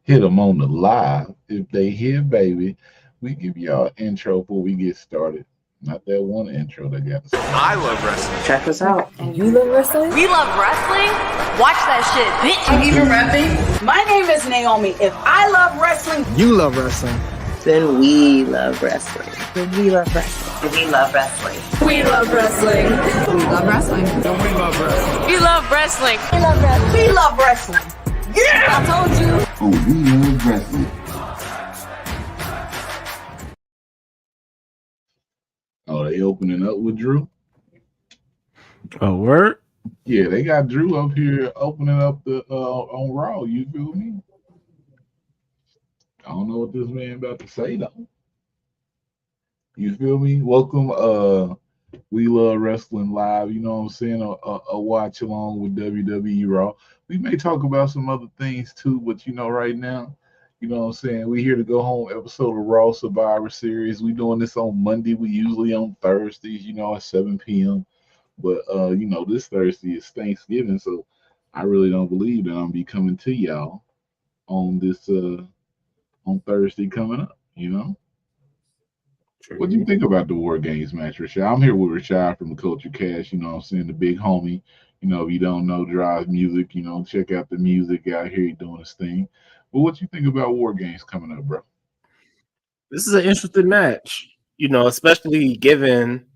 hit them on the live. If they here, baby, we give y'all an intro before we get started. Not that one intro that got us. I love wrestling. Check us out. And you love wrestling? We love wrestling? Watch that shit, bitch. I'm even rapping. My name is Naomi. If I love wrestling, You love wrestling. then we love wrestling. Then we love wrestling. We love wrestling. We love wrestling. We love wrestling. We love wrestling. We love wrestling. We love wrestling. We love wrestling. Yeah! I told you. Oh, we love wrestling. Oh, they opening up with Drew? Oh, word? Yeah, they got Drew up here opening up the on Raw. You feel me? I don't know what this man about to say though. You feel me? Welcome, we love wrestling live. You know what I'm saying? A watch along with WWE Raw. We may talk about some other things too, but right now, you know what I'm saying? We here to go home episode of Raw Survivor Series. We doing this on Monday. We usually on Thursdays, at 7 p.m. But this Thursday is Thanksgiving, so I really don't believe that I'm be coming to y'all on this on Thursday coming up, True. What do you think about the War Games match, Rashad? I'm here with Rashad from the Culture Cast, you know what I'm saying, the big homie. If you don't know Drive Music, check out the music out here, he doing his thing. But what you think about War Games coming up, bro? This is an interesting match, especially given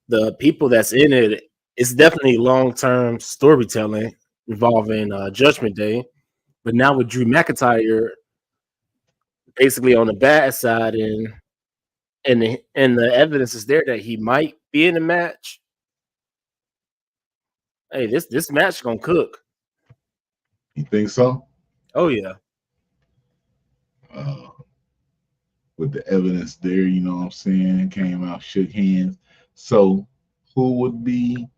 the people that's in it. It's definitely long-term storytelling involving Judgment Day. But now with Drew McIntyre basically on the bad side and the evidence is there that he might be in the match. Hey, this match gonna cook. You think so? Oh yeah. With the evidence there, you know what I'm saying, came out, shook hands. So who would be?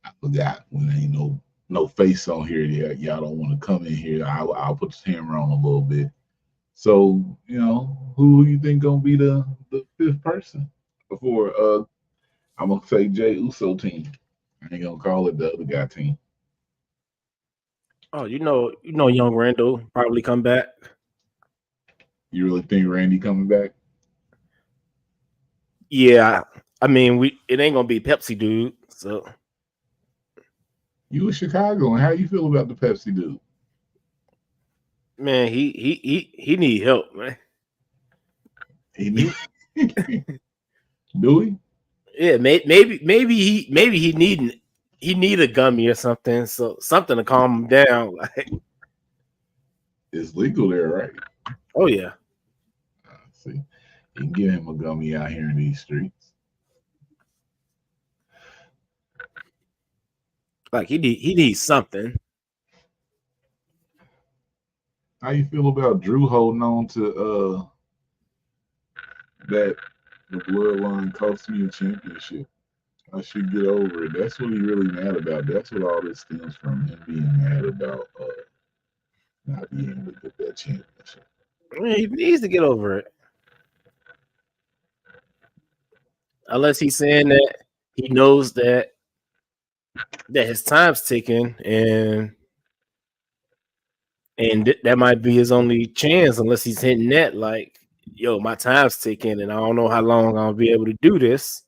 I forgot. When ain't no face on here yet. Y'all don't want to come in here. I'll put the camera on a little bit. So who you think gonna be the fifth person before? I'm gonna say Jay Uso team. I ain't gonna call it the other guy team. Oh, young Randall probably come back. You really think Randy coming back? Yeah, I mean it ain't gonna be Pepsi dude. So you in Chicago, and how you feel about the Pepsi dude? Man, he need help, man. He need do he? Yeah, maybe he need a gummy or something, so something to calm him down. Like, it's legal there, right? Oh yeah. See, you can give him a gummy out here in these streets. Like he needs something. How you feel about Drew holding on to that the Bloodline cost me a championship? I should get over it. That's what he really mad about. That's what all this stems from, him being mad about not being able to get that championship. I mean, he needs to get over it. Unless he's saying that he knows that his time's ticking and that might be his only chance, unless he's hitting that like, yo, my time's ticking and I don't know how long I'll be able to do this.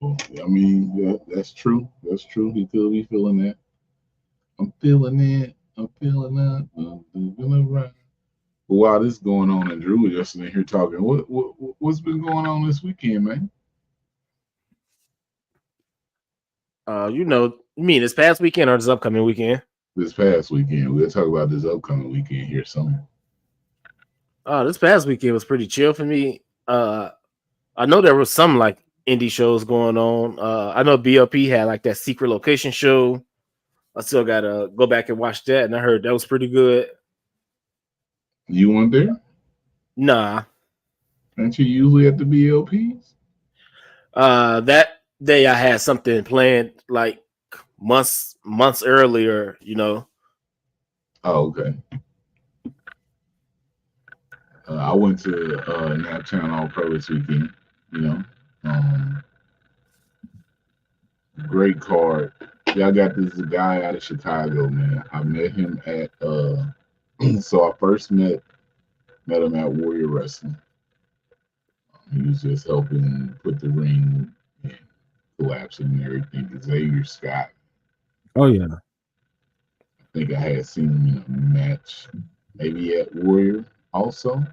Well, I mean, yeah, that's true. That's true. He could be feeling that. I'm feeling it. I'm feeling that. I'm feeling right. But while this is going on, and Drew was just sitting here talking, what's been going on this weekend, man? You mean this past weekend or this upcoming weekend? This past weekend. We'll talk about this upcoming weekend here soon. This past weekend was pretty chill for me. I know there was some like indie shows going on. I know BLP had like that secret location show. I still gotta go back and watch that, and I heard that was pretty good. You weren't there? Nah. Aren't you usually at the BLPs? That day I had something planned like months earlier, Oh, okay. I went to Naptown All Pro this weekend, Great card. Y'all got this guy out of Chicago, man. I met him at so I first met him at Warrior Wrestling. He was just helping put the ring and collapsing and everything. Xavier Scott. Oh yeah. I think I had seen him in a match, maybe at Warrior also.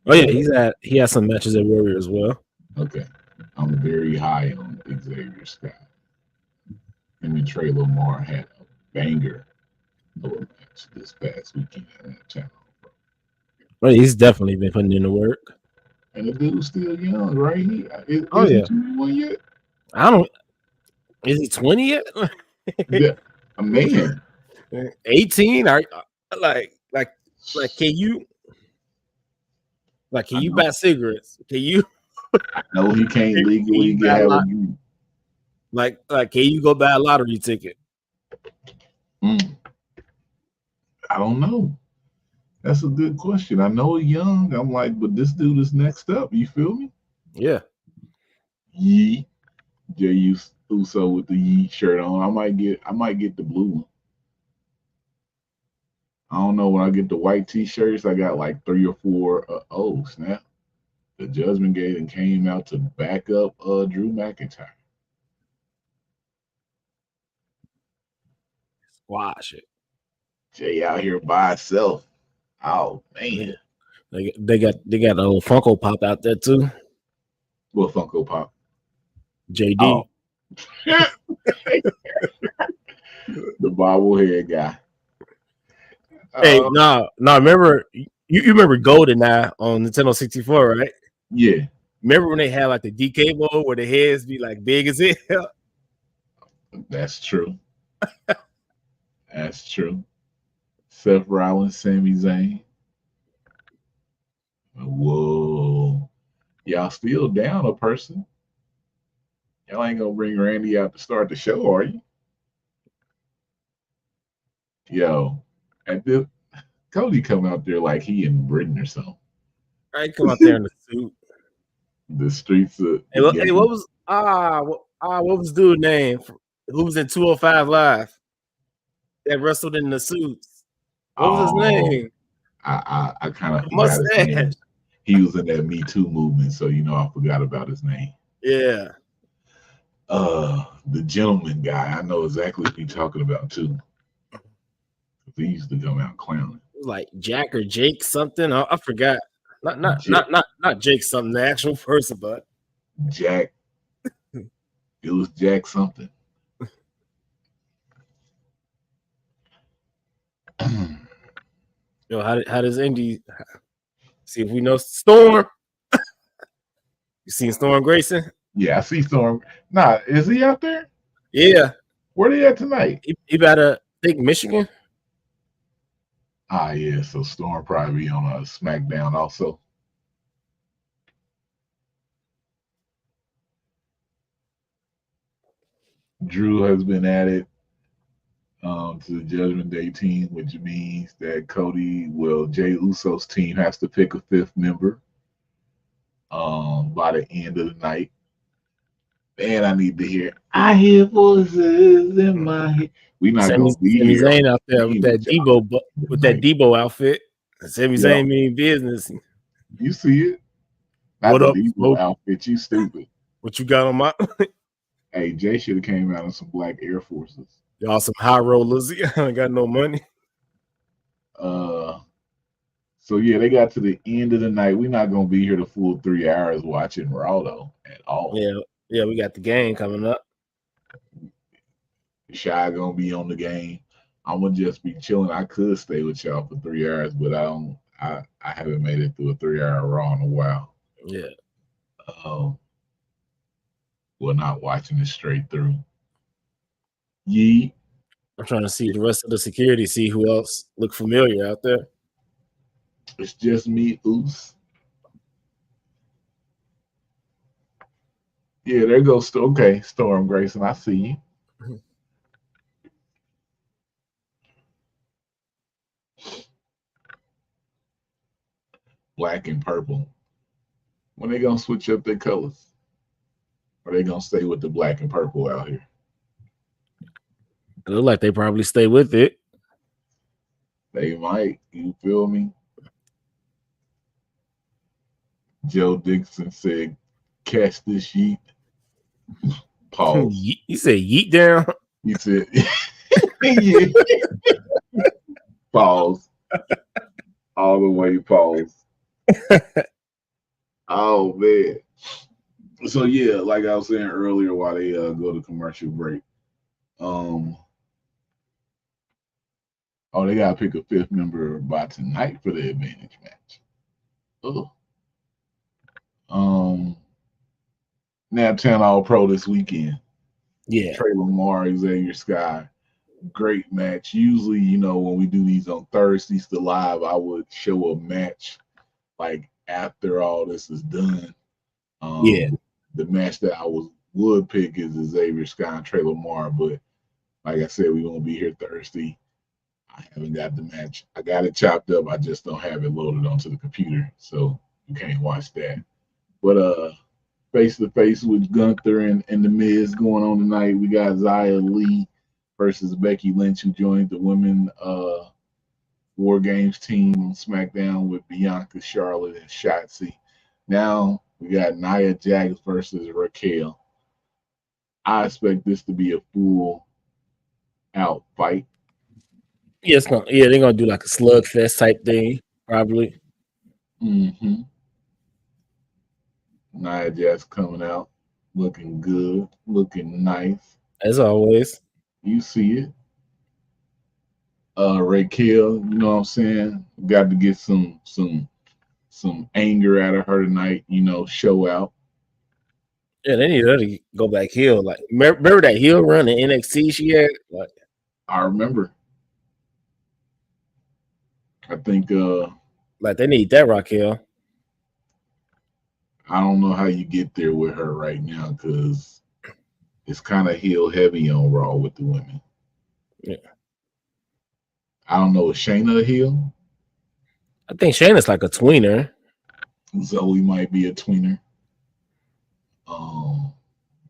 Oh yeah, he has some matches at Warrior as well. Okay. I'm very high on Xavier Scott. Him and Trey Lamar had a banger of a match this past weekend at that channel. Oh, he's definitely been putting in the work. And the dude's still young, right? Is yeah. he 21 yet? I don't. Is he 20 yet? Yeah, a man. 18? Are like can you buy cigarettes? Can you? No, he can't legally get out. Like can you go buy a lottery ticket? I don't know. That's a good question. I know he's young. I'm like, but this dude is next up. You feel me? Yeah. Yee. Jey Uso with the Yee shirt on. I might get the blue one. I don't know. When I get the white t-shirts, I got like 3 or 4. Oh snap! The Judgment Gate and came out to back up Drew McIntyre. Squash it. Jay out here by himself. Oh man. They got a little Funko Pop out there too. What Funko Pop? JD. Oh. The bobblehead guy. Hey, no, remember you remember GoldenEye on Nintendo 64, right? Yeah. Remember when they had like the DK mode where the heads be like big as hell? That's true. That's true. Seth Rollins, Sami Zayn. Whoa. Y'all still down a person. Y'all ain't gonna bring Randy out to start the show, are you? Yo, at this Cody come out there like he in Britain or something. I come out there in the suit. The streets of Hey, what was dude's name? Who was in 205 Live? That wrestled in the suits. What was his name? I kind of forgot his name. He was in that Me Too movement, so I forgot about his name. Yeah. The gentleman guy. I know exactly what you're talking about too. He used to come out clowning. Like Jack or Jake something. I forgot. Not Jake something, the actual person, but Jack. It was Jack something. Yo, how does Indy see if we know Storm? You seen Storm Grayson? Yeah, I see Storm. Nah, is he out there? Yeah. Where they at tonight? He better think Michigan. Ah, yeah. So Storm probably be on a SmackDown also. Drew has been added to the Judgment Day team, which means that Jey Uso's team has to pick a 5th member by the end of the night. And I need to hear, I hear voices in my head. We're not going to be Sami here. Zayn out there with that Debo outfit. Sami Zayn mean business. You see it? Not what up, Debo outfit. You stupid. What you got on my? Hey, Jay should have came out in some black Air Forces. Y'all some high rollers. I ain't got no money. So yeah, they got to the end of the night. We're not gonna be here the full 3 hours watching Raw though at all. Yeah, we got the game coming up. Shy gonna be on the game. I'm gonna just be chilling. I could stay with y'all for 3 hours, but I haven't made it through a 3-hour Raw in a while. Yeah. We're not watching it straight through. Yee. I'm trying to see the rest of the security, see who else look familiar out there. It's just me, Oos. Yeah, there goes Storm Grayson. I see you. Black and purple. When they gonna switch up their colors? Or they gonna stay with the black and purple out here? It look like they probably stay with it. They might. You feel me? Joe Dixon said, "Catch this yeet." Pause. You said yeet down. He said, "Yeah." Pause. All the way. Pause. Oh man. So yeah, like I was saying earlier, while they go to commercial break, oh, they gotta pick a fifth member by tonight for the advantage match. Oh, Naptown All Pro this weekend. Yeah. Trey Lamar, Xavier Sky, great match. Usually, when we do these on Thursdays, the live, I would show a match like after all this is done. Yeah. The match that would pick is Xavier Sky and Trey Lamar, but like I said, we won't be here Thursday. I haven't got the match. I got it chopped up. I just don't have it loaded onto the computer, so you can't watch that. But face to face with Gunther and the Miz going on tonight. We got Xia Li versus Becky Lynch, who joined the women War Games team on SmackDown with Bianca, Charlotte, and Shotzi. Now we got Nia Jax versus Raquel. I expect this to be a full out fight. Yeah, they're gonna do like a slugfest type thing, probably. Mm-hmm. Nia Jax coming out looking good, looking nice. As always. You see it. Raquel, you know what I'm saying? Got to get some anger out of her tonight, show out. Yeah, they need her to go back heel. Like, remember that heel run in NXT she had? Like, I remember. I think like they need that Raquel. I don't know how you get there with her right now because it's kind of heel heavy on Raw with the women. Yeah. I don't know. Is Shayna a heel? I think Shayna's like a tweener. Zoe might be a tweener.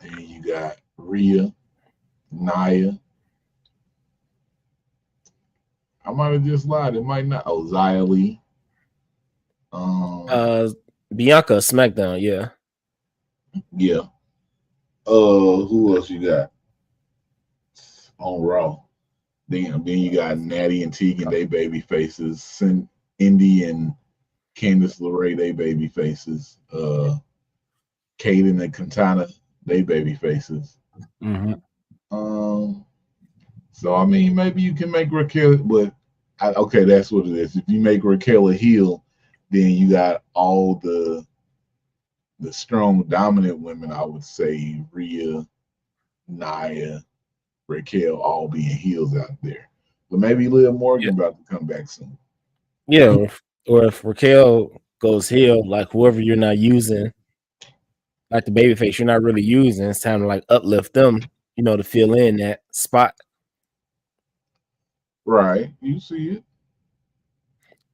Then you got Rhea, Nia. I might have just lied. It might not. Oh, Xia Li. Bianca SmackDown, yeah. Yeah. Who else you got on Raw? Then you got Natty and Tegan, they baby faces. Indy and Candice LeRae, they baby faces. Kaden and Katana, they baby faces. Mm-hmm. So I mean, maybe you can make Raquel, but okay, that's what it is. If you make Raquel a heel, then you got all the strong, dominant women. I would say Rhea, Nia, Raquel, all being heels out there. But maybe Liv Morgan about to come back soon. Yeah, or if Raquel goes heel, like whoever you're not using, like the babyface you're not really using, it's time to like uplift them, to fill in that spot. Right, you see it.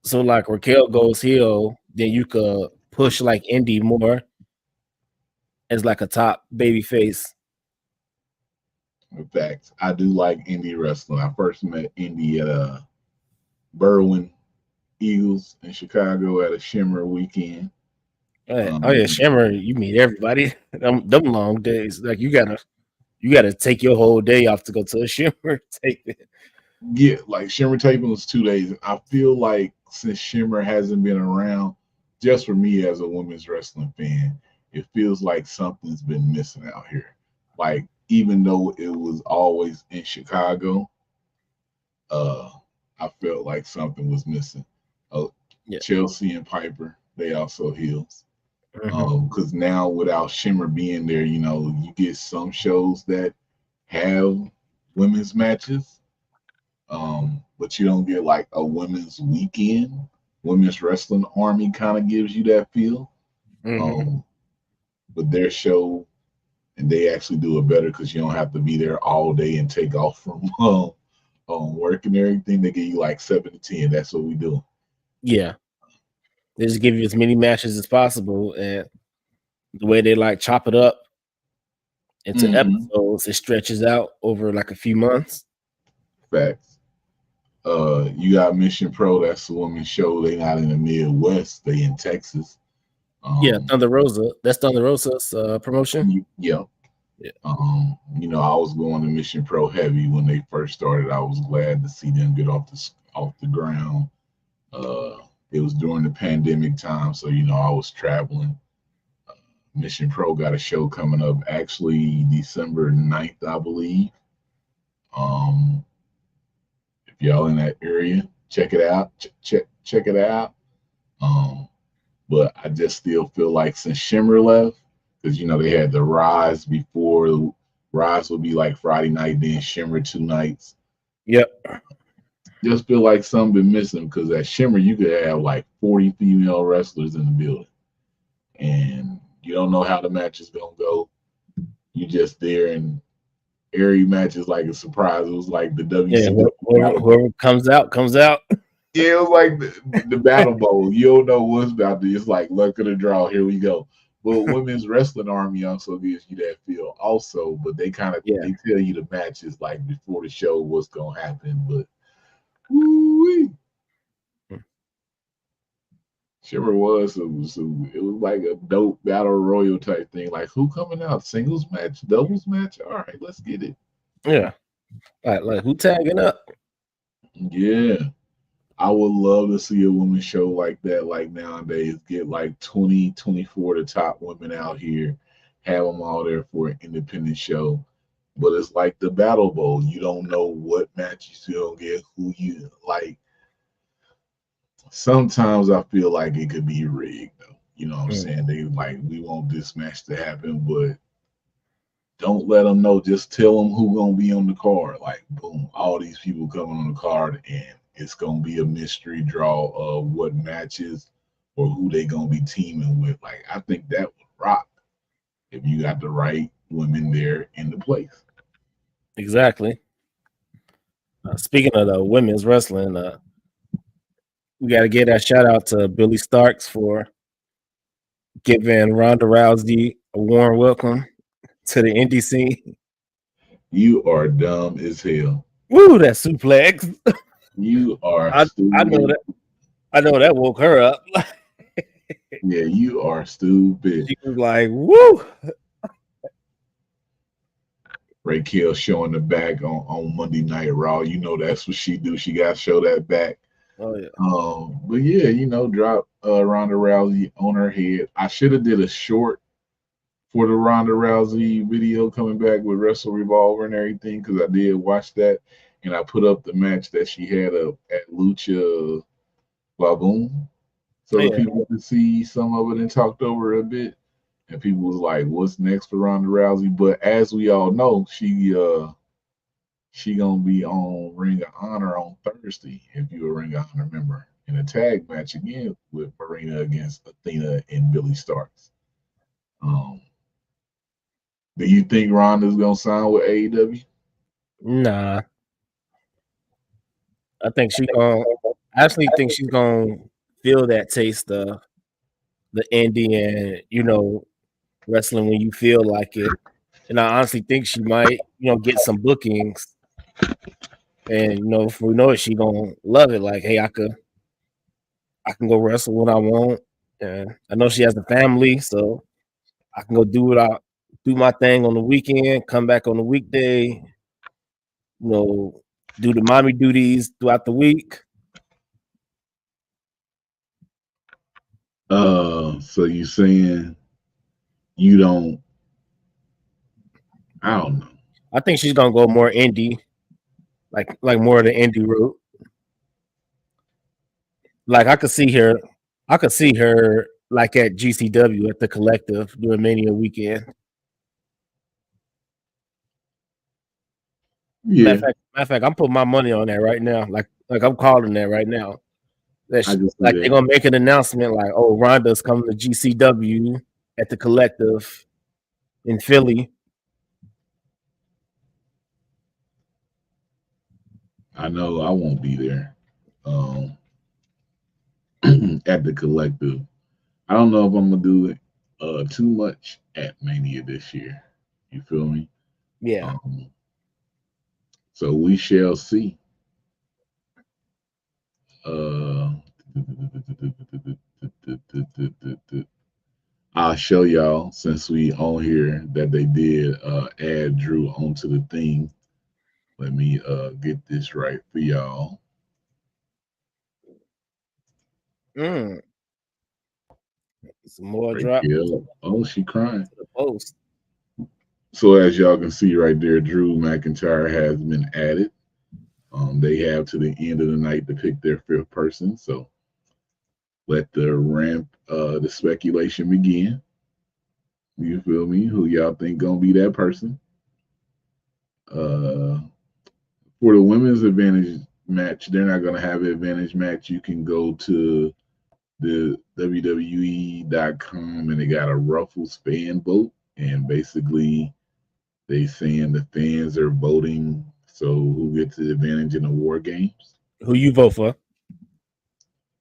So like Raquel goes heel, then you could push like Indy more as like a top babyface. In fact, I do like indie wrestling. I first met Indy at Berwyn Eagles in Chicago at a Shimmer weekend. Oh yeah, Shimmer, you meet everybody. them long days, like you gotta take your whole day off to go to a Shimmer tape. Yeah, like Shimmer taping was 2 days. I feel like since Shimmer hasn't been around, just for me as a women's wrestling fan, it feels like something's been missing out here. Like even though it was always in Chicago, I felt like something was missing. Chelsea and Piper, they also heels. Because now without Shimmer being there, you get some shows that have women's matches, but you don't get like a women's weekend. Women's Wrestling Army kind of gives you that feel. But their show, and they actually do it better because you don't have to be there all day and take off from work and everything. They give you like 7 to 10. That's what we do. Yeah. They just give you as many matches as possible, and the way they like chop it up into episodes, it stretches out over like a few months. Facts. You got Mission Pro. That's the women's show. They not in the Midwest. They in Texas. Yeah, Thunder Rosa. That's Thunder Rosa's promotion. Yeah. Yeah. I was going to Mission Pro heavy when they first started. I was glad to see them get off the ground. It was during the pandemic time, so I was traveling. Mission Pro got a show coming up actually December 9th, I believe. If y'all in that area, check it out. Check it out. But I just still feel like since Shimmer left, because they had the Rise before. Rise would be like Friday night, then Shimmer 2 nights. Yep. Just feel like something been missing because at Shimmer you could have like 40 female wrestlers in the building, and you don't know how the match is gonna go. You just there, and every match is like a surprise. It was like the WCW. Whoever comes out comes out. Yeah, it was like the Battle Bowl. You don't know what's about to. It's like luck of the draw. Here we go. But Women's Wrestling Army also gives you that feel also. But they kind of they tell you the matches like before the show what's gonna happen. But woo-wee. Shimmer it was like a dope battle royal type thing. Like who coming out? Singles match, doubles match? All right, let's get it. Yeah. Like who tagging up? Yeah. I would love to see a women's show like that, like nowadays. Get like 20, 24 the top women out here, have them all there for an independent show. But it's like the Battle Bowl. You don't know what matches you're going to get, who you like. Sometimes I feel like it could be rigged, though. You know what I'm saying? They like, we want this match to happen, but don't let them know. Just tell them who's going to be on the card. Like, boom, all these people coming on the card, and it's going to be a mystery draw of what matches or who they going to be teaming with. Like, I think that would rock if you got the right women there in the place. Exactly. Speaking of the women's wrestling, we got to give that shout out to Billy Starks for giving Ronda Rousey a warm welcome to the indie scene. You are dumb as hell. Woo, that suplex. You are stupid. I know that woke her up. Yeah, you are stupid. She was like, woo. Raquel showing the back on Monday Night Raw. You know that's what she do. She got to show that back. Oh yeah. But yeah, drop Ronda Rousey on her head. I should have did a short for the Ronda Rousey video coming back with Wrestle Revolver and everything because I did watch that, and I put up the match that she had at Lucha Baboon, so people could see some of it and talked over a bit. And people was like, "What's next for Ronda Rousey?" But as we all know, she gonna be on Ring of Honor on Thursday. If you're a Ring of Honor member, in a tag match again with Marina against Athena and Billy Starks. Do you think Ronda's gonna sign with AEW? Nah. I think I actually think she's gonna feel that taste of the indie and wrestling when you feel like it. And I honestly think she might, get some bookings. And if we know it, she gonna love it. Like, hey, I can go wrestle when I want. And I know she has a family, so I can go do my thing on the weekend, come back on the weekday, do the mommy duties throughout the week. So you saying you don't? I don't know. I think she's gonna go more indie, like more of the indie route. Like I could see her like at GCW at the Collective during Mania weekend. Yeah. Matter of fact, I'm putting my money on that right now. Like I'm calling that right now. They're gonna make an announcement like, "Oh, Ronda's coming to GCW at the Collective in Philly." I know I won't be there. At the Collective, I don't know if I'm gonna do it too much at Mania this year. You feel me? Yeah. So we shall see. Uh, I'll show y'all since we on here that they did add Drew onto the thing. Let me get this right for y'all. Mm. Some more Right drop here. Oh, she crying. to the post. So as y'all can see right there, Drew McIntyre has been added. They have to the end of the night to pick their fifth person. So let the speculation begin. You feel me? Who y'all think gonna be that person? Uh, for the women's advantage match, they're not gonna have an advantage match. You can go to the WWE.com and they got a Ruffles fan vote, and basically they saying the fans are voting so who gets the advantage in the war games. Who you vote for?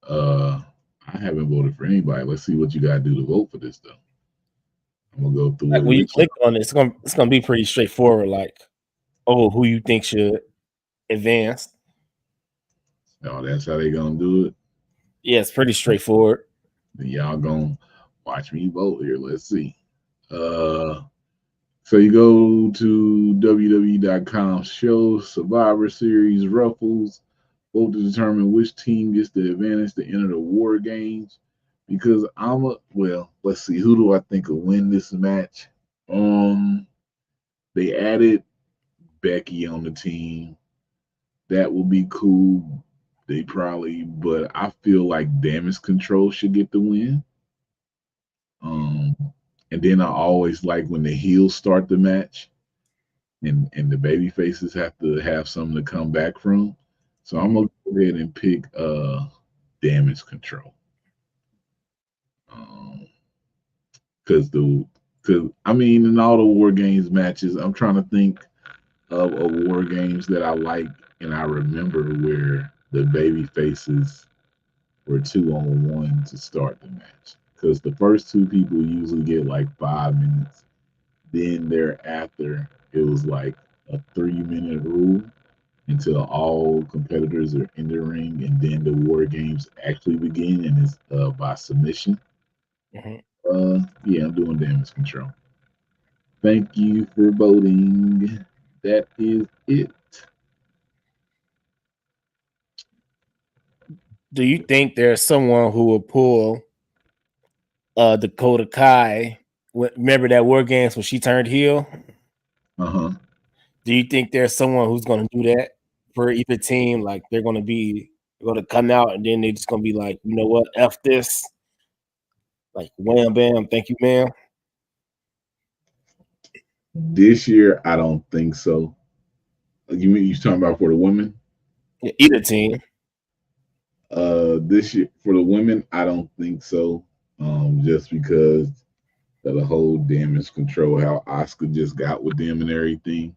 I haven't voted for anybody. Let's see what you gotta do to vote for this though. I'm gonna go through Like it when you with you. click on it, it's gonna be pretty straightforward. Like, oh, who you think should advance? Oh, that's how they gonna do it. Yeah, it's pretty straightforward. Then y'all gonna watch me vote here. Let's see. Uh, so you go to WWE.com, show Survivor Series Ruffles, vote to determine which team gets the advantage to enter the War Games. Because let's see, who do I think will win this match? They added Becky on the team. That will be cool. But I feel like Damage Control should get the win. And then I always like when the heels start the match, and the baby faces have to have something to come back from. So I'm gonna go ahead and pick Damage Control. Because I mean, in all the War Games matches, I'm trying to think of a War Games that I like and I remember where the baby faces were 2-on-1 to start the match. Because the first two people usually get like 5 minutes. Then thereafter, it was like a 3-minute rule until all competitors are in the ring, and then the War Games actually begin, and it's by submission. Yeah, I'm doing Damage Control. Thank you for voting. That is it. Do you think there's someone who will pull Dakota Kai? Remember that War Games when she turned heel? Uh-huh. Do you think there's someone who's going to do that for either team? Like they're going to come out and then they're just going to be like, you know what, F this. Like wham bam, thank you, ma'am. This year, I don't think so. You mean you're talking about for the women? Yeah, either team. This year for the women, I don't think so. Just because of the whole Damage Control, how Oscar just got with them and everything.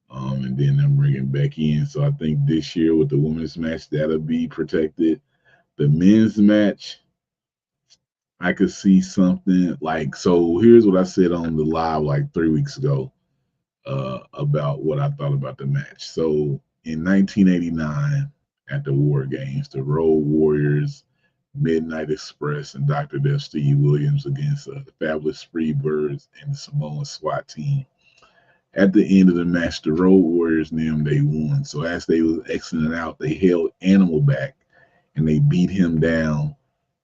And then them bringing Becky in. So I think this year with the women's match, that'll be protected. The men's match, I could see something like, so here's what I said on the live like 3 weeks ago about what I thought about the match. So in 1989 at the War Games, the Road Warriors, Midnight Express, and Dr. Death Steve Williams against the Fabulous Freebirds and the Samoan SWAT team. At the end of the match, the Road Warriors them they won. So as they was exiting out, they held Animal back and they beat him down,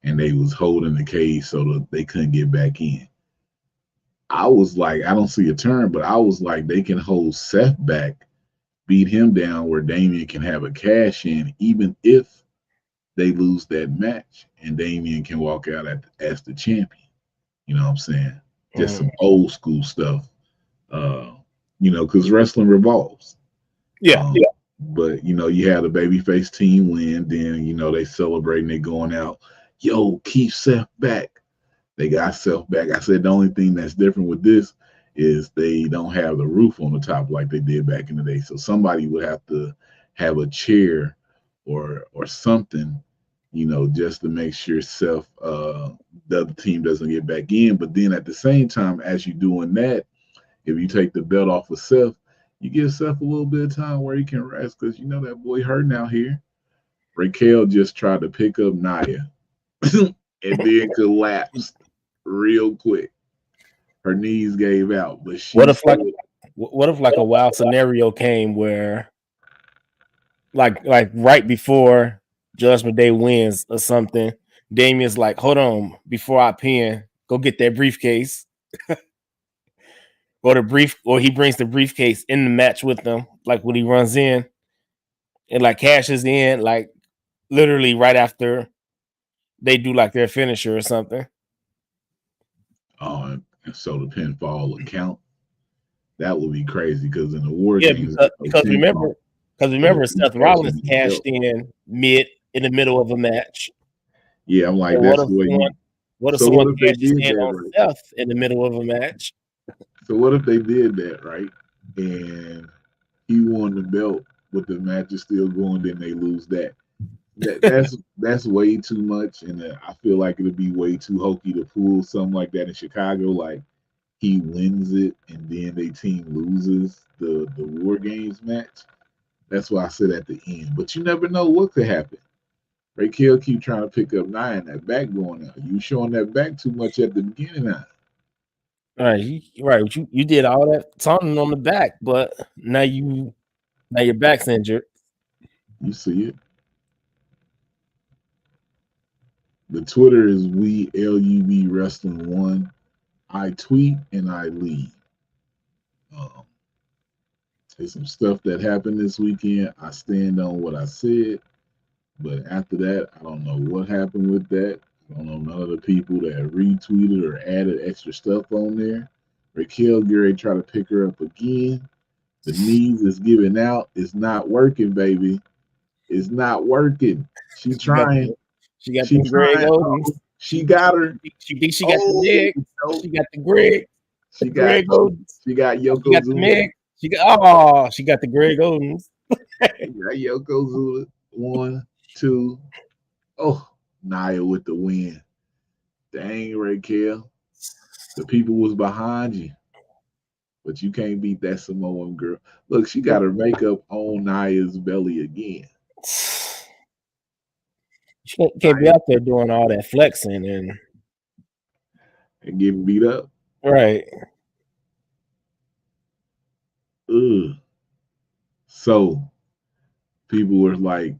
and they was holding the cage so that they couldn't get back in. I was like, I don't see a turn, but I was like, they can hold Seth back, beat him down where Damien can have a cash in, even if they lose that match, and Damien can walk out as the champion. You know what I'm saying? Just some old school stuff. Because wrestling revolves. Yeah. But you had a babyface team win, then they celebrating, they going out. Yo, keep Seth back. They got Seth back. I said the only thing that's different with this is they don't have the roof on the top like they did back in the day. So somebody would have to have a chair or something, just to make sure Seth, the other team doesn't get back in. But then at the same time, as you're doing that, if you take the belt off of Seth, You give Seth a little bit of time where he can rest because you know that boy hurting out here. Raquel just tried to pick up Nia and then collapsed real quick. Her knees gave out, but she What if like still. what if like a wild scenario came where like right before Judgment Day wins or something, Damien's like, hold on, before I pin, go get that briefcase. Or he brings the briefcase in the match with them, like when he runs in and like cashes in, like literally right after they do like their finisher or something. And so the pinfall would count. That would be crazy because in the war Yeah, games, because remember, so Seth he actually Rollins cashed helped. in in the middle of a match. Yeah, I'm like, And that's the way you. what if So what someone if they cashes did in that on right? Seth in the middle of a match? So what if they did that right? And he won the belt, but the match is still going, then they lose that. That's way too much, and I feel like it'd be way too hokey to pull something like that in Chicago. Like he wins it, and then they team loses the War Games match. That's why I said at the end. But you never know what could happen. Raquel keep trying to pick up nine, that back going out. You showing that back too much at the beginning now. Right. You did all that taunting on the back, but now your back's injured. You see it. The Twitter is we LUB Wrestling One. I tweet and I lead. Um, there's some stuff that happened this weekend. I stand on what I said, but after that, I don't know what happened with that. I don't know none of the people that retweeted or added extra stuff on there. Raquel Gary tried to pick her up again. The knees is giving out. It's not working, baby. It's not working. She She got trying. she got She them Greg trying. Odins. She got her. She thinks she got the Oh, leg. no. She got the She got Greg Odins. she got She got the Yokozuna. Meg. She got the Greg Odins. She got Yokozuna. 1, 2. Oh, Nia with the win. Dang, Raquel. The people was behind you. But you can't beat that Samoan girl. Look, she got her makeup on Nia's belly again. She can't be out there doing all that flexing And getting beat up. right. Ugh. So people were like,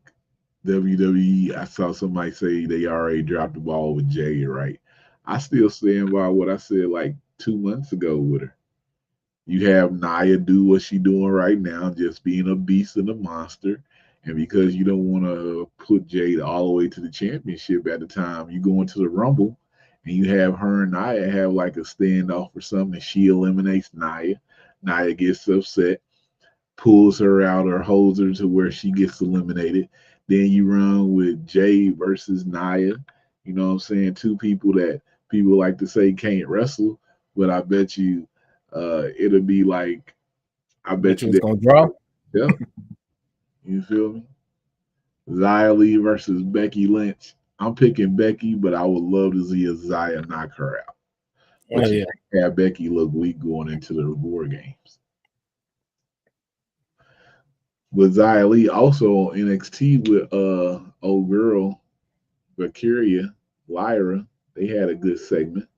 WWE, I saw somebody say they already dropped the ball with Jay, right? I still stand by what I said like 2 months ago with her. You have Nia do what she doing right now, just being a beast and a monster. And because you don't want to put Jade all the way to the championship at the time, you go into the Rumble and you have her and Nia have like a standoff or something, and she eliminates Nia. Nia gets upset, pulls her out or holds her to where she gets eliminated. Then you run with Jade versus Nia. You know what I'm saying? Two people that people like to say can't wrestle, but I bet you it'll be like I bet Bet you you it's that. gonna draw. Yeah, you feel me? Xia Li versus Becky Lynch. I'm picking Becky, but I would love to see a Xia knock her out. Oh But you yeah. can't have Becky look weak going into the War Games. But Xia Li also on NXT with old girl Valkyria Lyra. They had a good segment.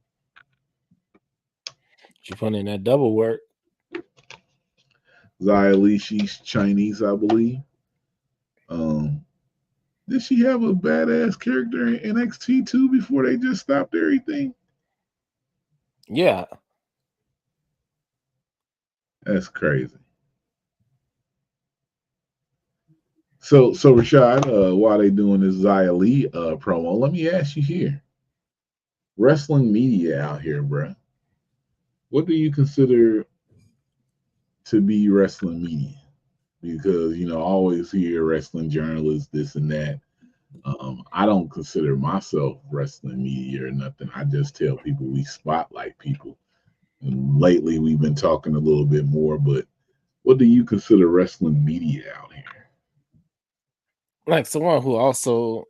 She put in that double work. Xia Li, she's Chinese, I believe. Um, did she have a badass character in NXT too before they just stopped everything? Yeah. That's crazy. So Rashad, while they doing this Xia Li promo, let me ask you here. Wrestling media out here, bruh. What do you consider to be wrestling media? Because I always hear wrestling journalists, this and that. I don't consider myself wrestling media or nothing. I just tell people we spotlight people. And lately we've been talking a little bit more, but what do you consider wrestling media out here? Like someone who also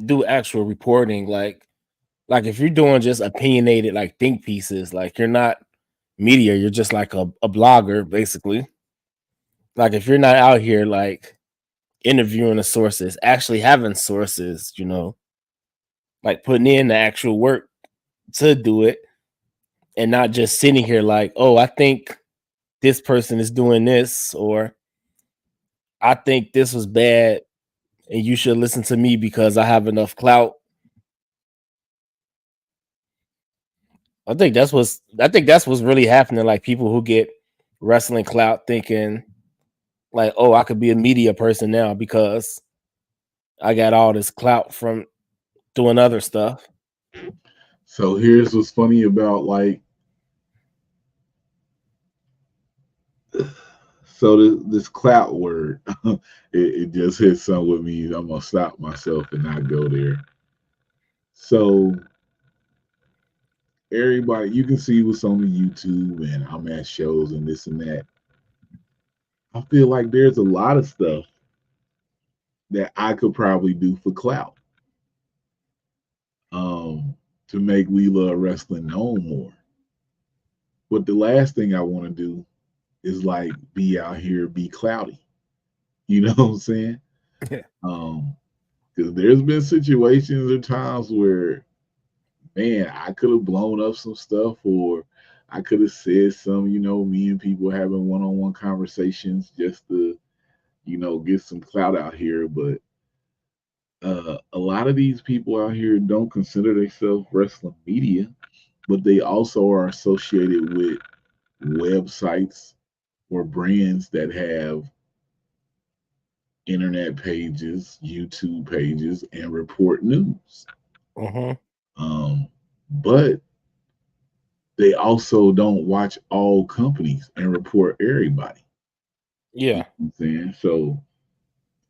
do actual reporting, like if you're doing just opinionated like think pieces, like you're not media, you're just like a blogger, basically. Like if you're not out here like interviewing the sources, actually having sources, like putting in the actual work to do it, and not just sitting here like, oh, I think this person is doing this, or I think this was bad, and you should listen to me because I have enough clout. I think that's what's really happening. Like people who get wrestling clout thinking like, oh, I could be a media person now because I got all this clout from doing other stuff. So here's what's funny about like this clout word. it just hit something with me. I'm gonna stop myself and not go there. So everybody, you can see what's on the YouTube, and I'm at shows and this and that. I feel like there's a lot of stuff that I could probably do for clout, to make We Love Wrestling known more. But the last thing I want to do is like be out here, be clouty. You know what I'm saying? Yeah. Because there's been situations or times where, man, I could have blown up some stuff, or I could have said some, me and people having one-on-one conversations just to, get some clout out here. But a lot of these people out here don't consider themselves wrestling media, but they also are associated with websites or brands that have internet pages, YouTube pages, and report news. Mm-hmm. But they also don't watch all companies and report everybody. You know Yeah. what I'm saying? So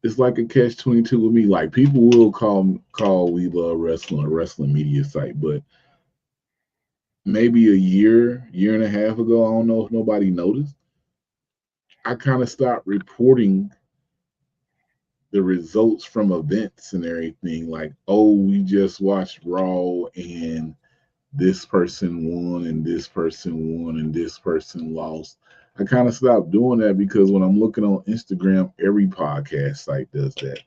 it's like a catch-22 with me. Like people will call We Love Wrestling a wrestling media site, but maybe a year and a half ago, I don't know if nobody noticed, I kind of stopped reporting the results from events and everything. Like, oh, we just watched Raw and this person won and this person won and this person lost. I kind of stopped doing that because when I'm looking on Instagram, every podcast site does that.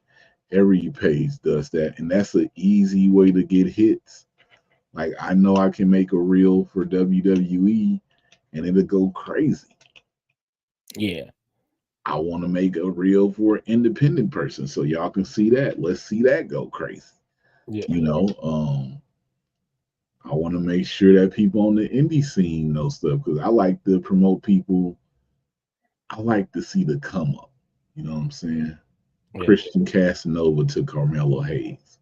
Every page does that. And that's an easy way to get hits. Like I know I can make a reel for WWE and it'll go crazy. Yeah. I want to make a reel for an independent person so y'all can see that. Let's see that go crazy. Yeah. I want to make sure that people on the indie scene know stuff because I like to promote people. I like to see the come up. You know what I'm saying? Yeah. Christian Casanova to Carmelo Hayes,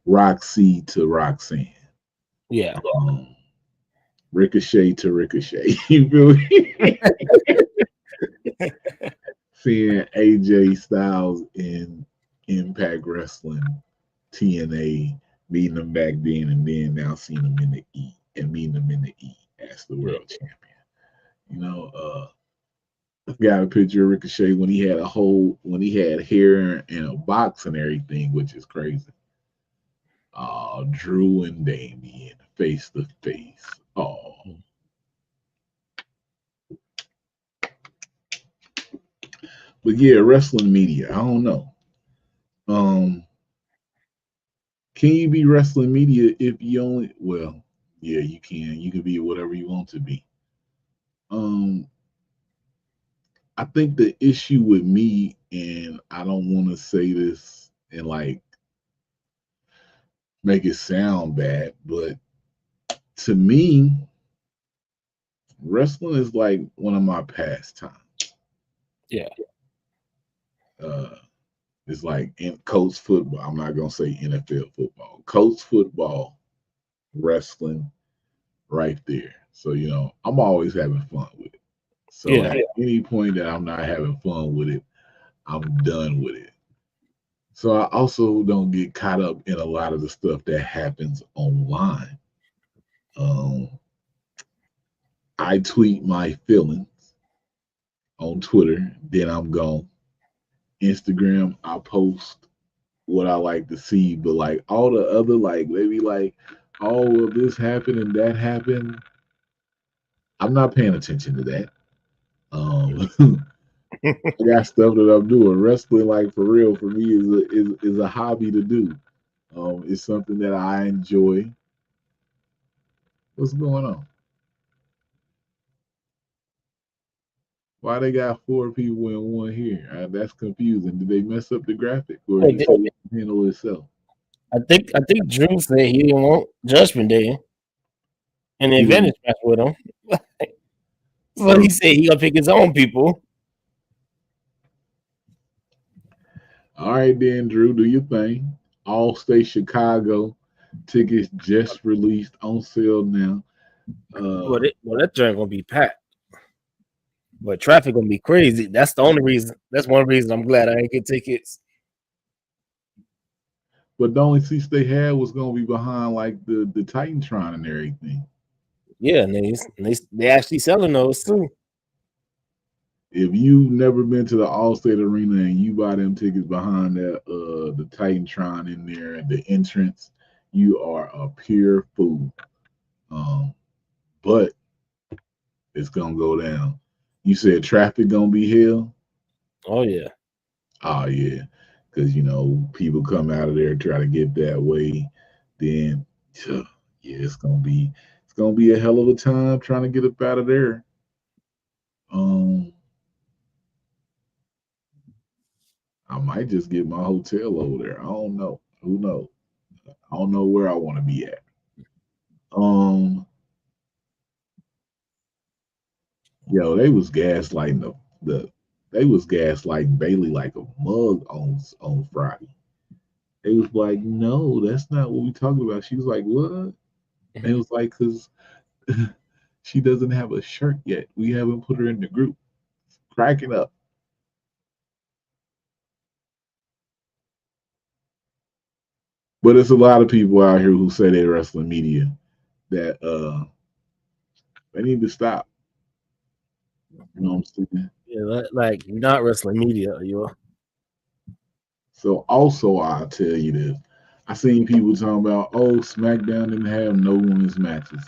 Roxy to Roxanne, Yeah. Ricochet to Ricochet. You feel me? Seeing AJ Styles in Impact Wrestling, TNA, meeting them back then, and then now seeing them in the E and meeting them in the E as the world champion. I got a picture of Ricochet when he had hair and a box and everything, which is crazy. Drew and Damien face to face. Oh, but yeah, wrestling media. I don't know. Can you be wrestling media if you only? Well, yeah, you can. You can be whatever you want to be. Um, I think the issue with me, and I don't want to say this and like make it sound bad, but to me, wrestling is like one of my pastimes. Yeah. Uh, it's like in coach football. I'm not gonna say NFL football. Coach football, wrestling, right there. So I'm always having fun with it. So Yeah. at any point that I'm not having fun with it, I'm done with it. So I also don't get caught up in a lot of the stuff that happens online. Um, I tweet my feelings on Twitter, then I'm gone. Instagram, I post what I like to see, but like all the other, like maybe like, oh, well, this happened and that happened. I'm not paying attention to that. Um, I got stuff that I'm doing. Wrestling, like for real, for me is a hobby to do. It's something that I enjoy. What's going on? Why they got four people in one here? That's confusing. Did they mess up the graphic, or Wait, is it handle itself? I think Drew said he didn't want Judgment Day in the He didn't. advantage match with him. So he said he gonna pick his own people. All right, then, Drew, do your thing. All State Chicago tickets just released on sale now. Well, that joint gonna be packed. But traffic gonna be crazy. That's the only reason. That's one reason I'm glad I didn't get tickets. But the only seats they had was gonna be behind like the Titantron and everything. Yeah, and they actually selling those too. If you've never been to the Allstate Arena and you buy them tickets behind that the Titantron in there at the entrance, you are a pure fool. But it's gonna go down. You said traffic gonna be hell. Oh yeah. Oh yeah, because people come out of there try to get that way. Then yeah, it's gonna be a hell of a time trying to get up out of there. I might just get my hotel over there. I don't know. Who knows? I don't know where I want to be at. Um, yo, they was gaslighting they was gaslighting Bailey like a mug on Friday. They was like, no, that's not what we talking about. She was like, what? And it was like, cause she doesn't have a shirt yet. We haven't put her in the group. Cracking up. But it's a lot of people out here who say they're wrestling media that they need to stop. You know what I'm saying? Yeah, like you're not wrestling media, you. So also I'll tell you this. I seen people talking about, oh, SmackDown didn't have no women's matches.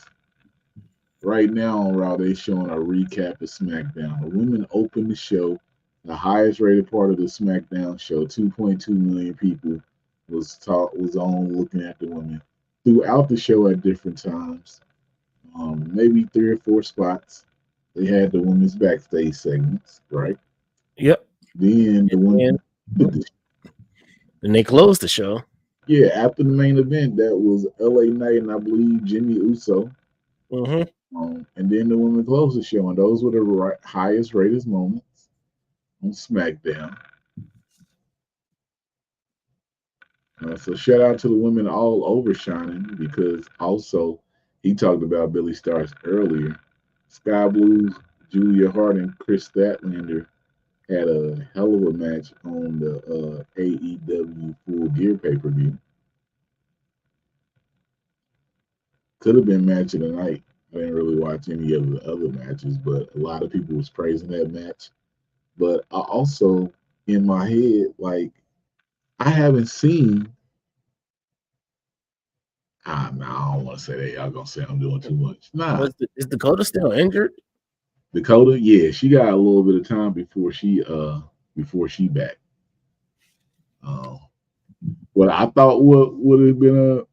Right now on Raw, they showing a recap of SmackDown. The women opened the show, the highest rated part of the SmackDown show. 2.2 million people was on looking at the women throughout the show at different times. Maybe 3 or 4 spots. They had the women's backstage segments, right? Yep. Then the women, And they closed the show. yeah, after the main event, that was LA Knight and I believe Jimmy Uso. And then the women closed the show, and those were the highest rated moments on SmackDown. So shout out to the women all overshining because also he talked about Billy Starks earlier. Sky Blues, Julia Hart, and Chris Statlander had a hell of a match on the AEW Full Gear pay per view. Could have been match of the night. I didn't really watch any of the other matches, but a lot of people was praising that match. But I also, in my head, like I haven't seen. No, I don't want to say that. Y'all gonna say I'm doing too much. Nah, Is Dakota still injured? Dakota, yeah, she got a little bit of time before she back. What I thought would have been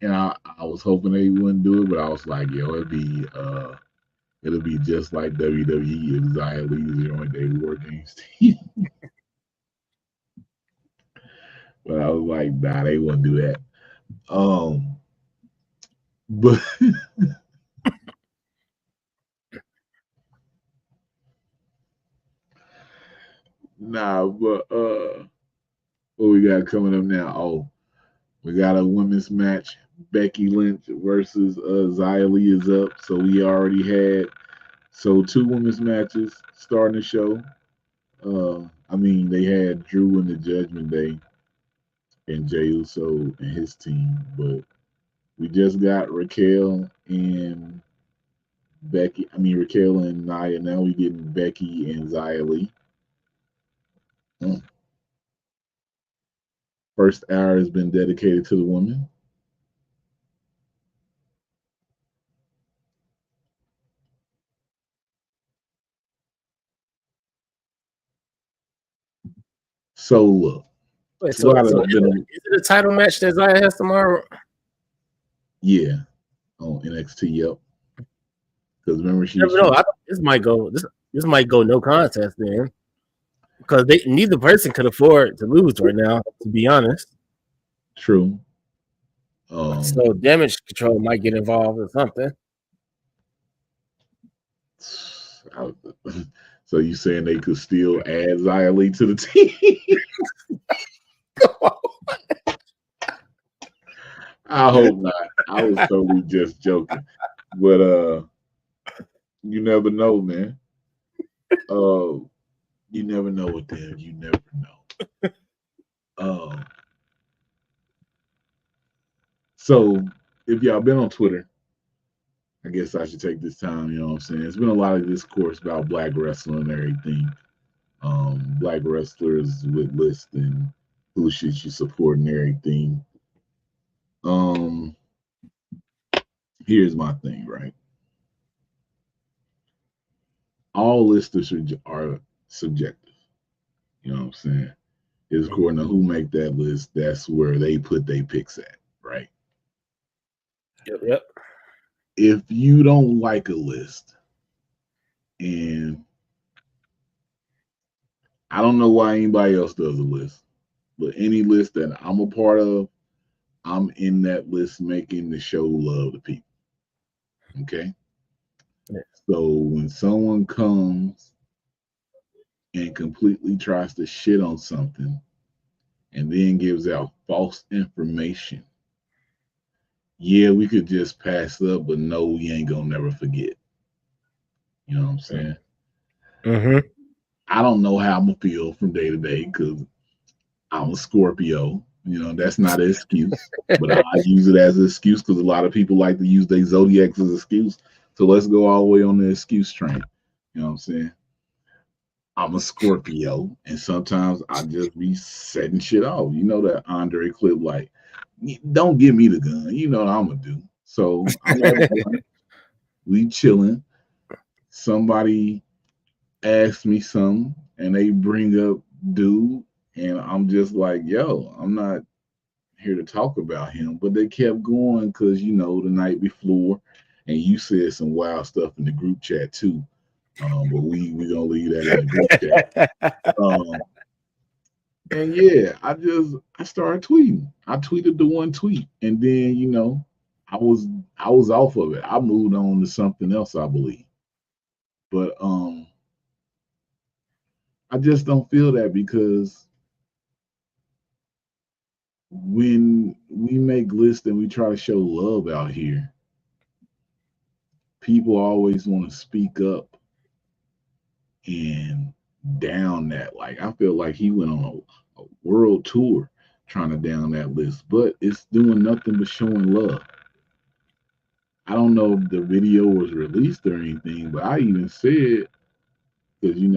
and I was hoping they wouldn't do it, but I was like, yo, it'll be just like WWE if Xia Li is on day war games. But I was like, nah, they wouldn't do that. But nah, but what we got coming up now? Oh, we got a women's match. Becky Lynch versus Xia Li is up. So we already had two women's matches starting the show. They had Drew and the Judgment Day and Jey Uso and his team, but we just got Raquel and Becky. Raquel and Nia. Now we getting Becky and Xia Li. First hour has been dedicated to the women. So look, Wait, a lot so of been is it a title match that Zaya has tomorrow? yeah on NXT. Yep. Because remember You never know. This might go. This might go no contest then, because neither person could afford to lose right now. To be honest, true. so damage control might get involved or something. So you saying they could still add Xia Li to the team? I hope not. I was totally just joking, but you never know, man. You never know with them. You never know. So if y'all been on Twitter, I guess I should take this time. You know what I'm saying? It's been a lot of discourse about black wrestling and everything. Black wrestlers with lists and who should you support and everything. Here's my thing, right? All lists are subjective. You know what I'm saying? It's according to who make that list, that's where they put their picks at, right? Yep. If you don't like a list, and I don't know why anybody else does a list, but any list that I'm a part of, I'm in that list making the show love to people. Okay? Yeah. So when someone comes and completely tries to shit on something and then gives out false information, yeah, we could just pass up, but no, we ain't gonna never forget. You know what I'm saying? Mm-hmm. I don't know how I'm gonna feel from day to day because I'm a Scorpio. You know, that's not an excuse, but I use it as an excuse because a lot of people like to use their zodiacs as an excuse. So let's go all the way on the excuse train. You know what I'm saying? I'm a Scorpio, and sometimes I just be setting shit off. You know that Andre clip, like, don't give me the gun. You know what I'm gonna do. So I'm at work, we chilling. Somebody asks me something, and they bring up dude, and I'm just like, yo, I'm not here to talk about him, but they kept going because the night before, and you said some wild stuff in the group chat too. But we gonna leave that in the group chat. And yeah, I started tweeting. I tweeted the one tweet, and then I was off of it. I moved on to something else, I believe. But I just don't feel that because when we make lists and we try to show love out here, people always want to speak up and down that. Like I feel like he went on a world tour trying to down that list, but it's doing nothing but showing love. I don't know if the video was released or anything, but I even said because you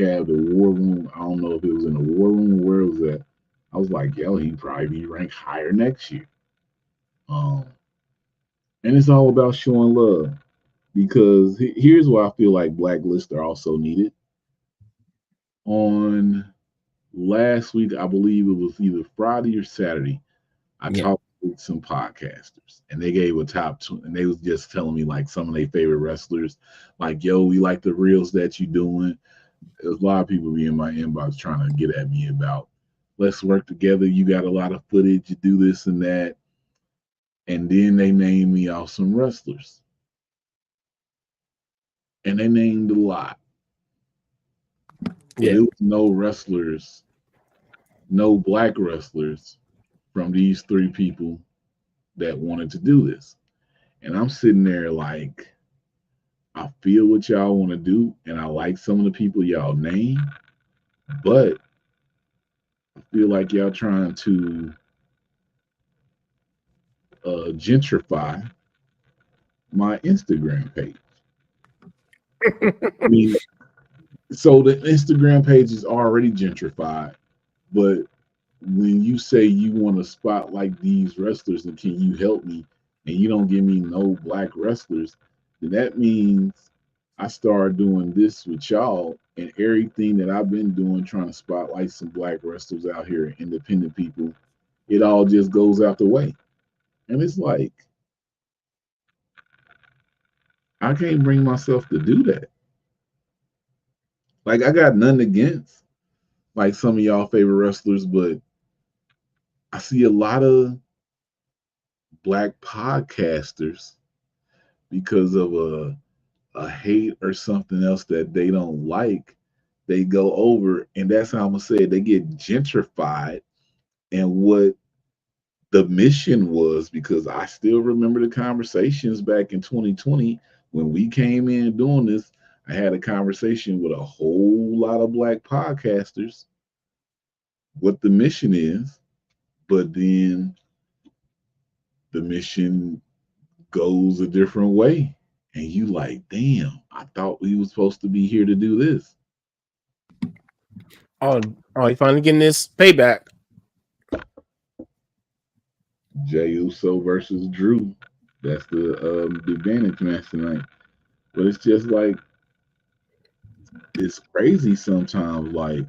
have the war room. I don't know if it was in the war room or where it was at. I was like, yo, he'd probably be ranked higher next year. And it's all about showing love because here's why I feel like black lists are also needed. On last week, I believe it was either Friday or Saturday, I talked with some podcasters and they gave a top two, and they was just telling me like some of their favorite wrestlers, like, yo, we like the reels that you doing. There's a lot of people be in my inbox trying to get at me about let's work together. You got a lot of footage, you do this and that. And then they named me off some wrestlers. And they named a lot. But it was no wrestlers, no black wrestlers from these three people that wanted to do this. And I'm sitting there like, I feel what y'all want to do, and I like some of the people y'all name, but I feel like y'all trying to gentrify my Instagram page. I mean, so the Instagram page is already gentrified, but when you say you want to spotlight these wrestlers and can you help me, and you don't give me no black wrestlers, then that means I start doing this with y'all and everything that I've been doing, trying to spotlight some black wrestlers out here, independent people, it all just goes out the way. And it's like, I can't bring myself to do that. Like, I got nothing against like some of y'all favorite wrestlers, but I see a lot of black podcasters because of a hate or something else that they don't like. They go over, and that's how I'm gonna say it. They get gentrified, and what the mission was, because I still remember the conversations back in 2020 when we came in doing this. I had a conversation with a whole lot of black podcasters what the mission is, but then the mission goes a different way. And you like, damn, I thought we was supposed to be here to do this. Oh, you finally getting this payback. Jey Uso versus Drew. That's the advantage match tonight. But it's just like, it's crazy sometimes. Like,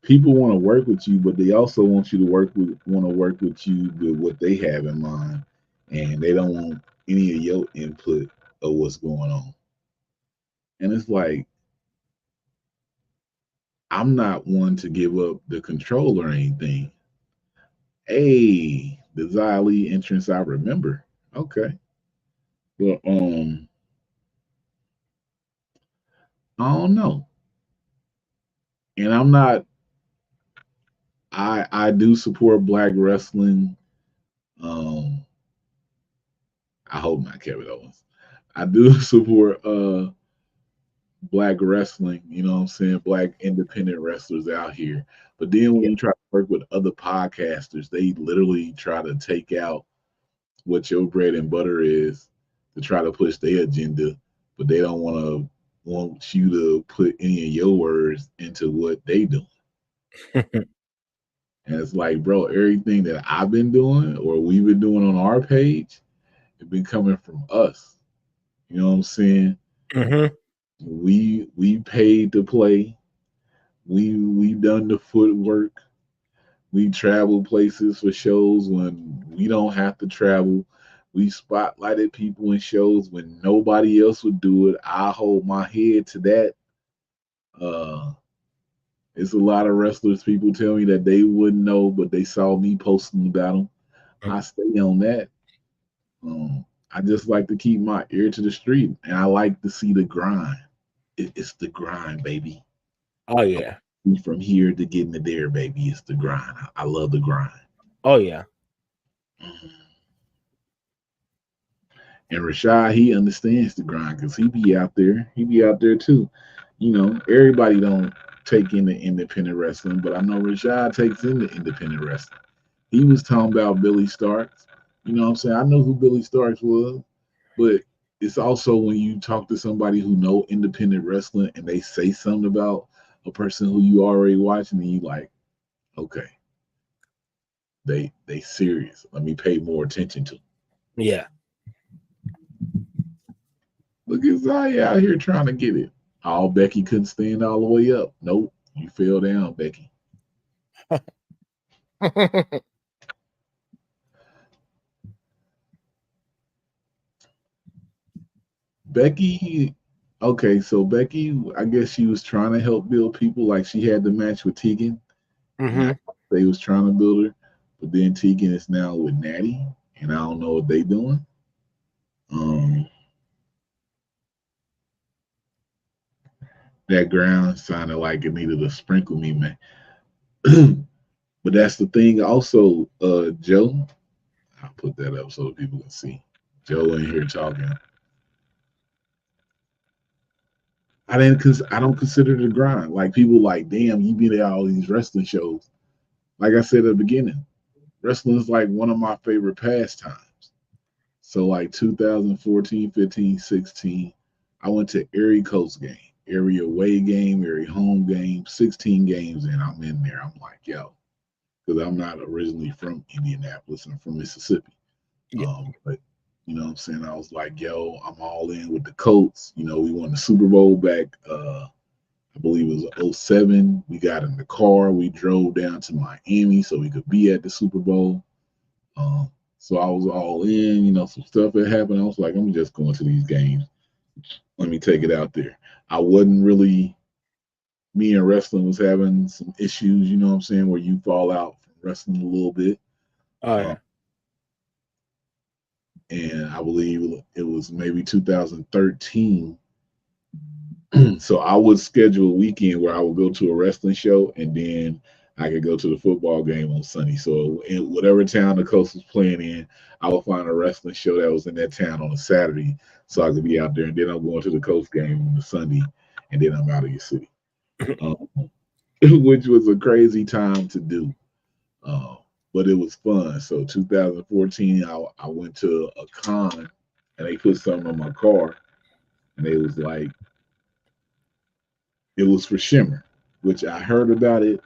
people want to work with you, but they also want you to want to work with you with what they have in mind, and they don't want any of your input of what's going on. And it's like, I'm not one to give up the control or anything. Hey, the Xia Li entrance I remember. Okay. But I don't know. And I'm not I do support black wrestling. Um I hope not Kevin Owens. I do support black wrestling, you know what I'm saying, black independent wrestlers out here. But then when Yeah. you try to work with other podcasters, they literally try to take out what your bread and butter is to try to push their agenda, but they don't want you to put any of your words into what they do. And it's like, bro, everything that I've been doing or we've been doing on our page, it's been coming from us. You know what I'm saying? Mm-hmm. We paid to play. We done the footwork. We travel places for shows when we don't have to travel. We spotlighted people in shows when nobody else would do it. I hold my head to that. Uh, it's a lot of wrestlers. People tell me that they wouldn't know, but they saw me posting about them. I stay on that. I just like to keep my ear to the street, and I like to see the grind. It's the grind, baby. Oh yeah. From here to getting to there, baby. It's the grind. I love the grind. Oh yeah. And Rashad, he understands the grind because he be out there. He be out there too. You know, everybody don't take in the independent wrestling, but I know Rashad takes in the independent wrestling. He was talking about Billy Starks. You know what I'm saying? I know who Billy Starks was, but it's also when you talk to somebody who know independent wrestling and they say something about a person who you already watching, and you like, okay, they serious. Let me pay more attention to them. Yeah. Look at Zaya out here trying to get it. Oh, Becky couldn't stand all the way up. Nope, you fell down, Becky. Becky, okay, so Becky, I guess she was trying to help build people. Like she had the match with Tegan, Mm-hmm. and they was trying to build her, but then Tegan is now with Natty, and I don't know what they doing. That ground sounded like it needed a sprinkle me, man. But that's the thing. Also, Joe, I'll put that up so that people can see. Joe in here talking. I don't consider it a grind. Like people like, damn, you been at all these wrestling shows. Like I said at the beginning, wrestling is like one of my favorite pastimes. So like 2014, 15, 16, I went to every coast game, every away game, every home game, 16 games, and I'm in there. I'm like, yo, because I'm not originally from Indianapolis. I'm from Mississippi. Yeah. But you know what I'm saying? I was like, yo, I'm all in with the Colts. You know, we won the Super Bowl back, I believe it was 07. We got in the car. We drove down to Miami so we could be at the Super Bowl. So I was all in, some stuff that happened. I was like, I'm just going to these games. Let me take it out there. I wasn't really, me and wrestling was having some issues, you know what I'm saying, where you fall out from wrestling a little bit. Oh yeah. And I believe it was maybe 2013. So I would schedule a weekend where I would go to a wrestling show and then I could go to the football game on Sunday. So in whatever town the coast was playing in, I would find a wrestling show that was in that town on a Saturday so I could be out there. And then I'm going to the coast game on the Sunday and then I'm out of your city, which was a crazy time to do. But it was fun. So 2014, I went to a con and they put something on my car and it was like, it was for Shimmer, which I heard about it,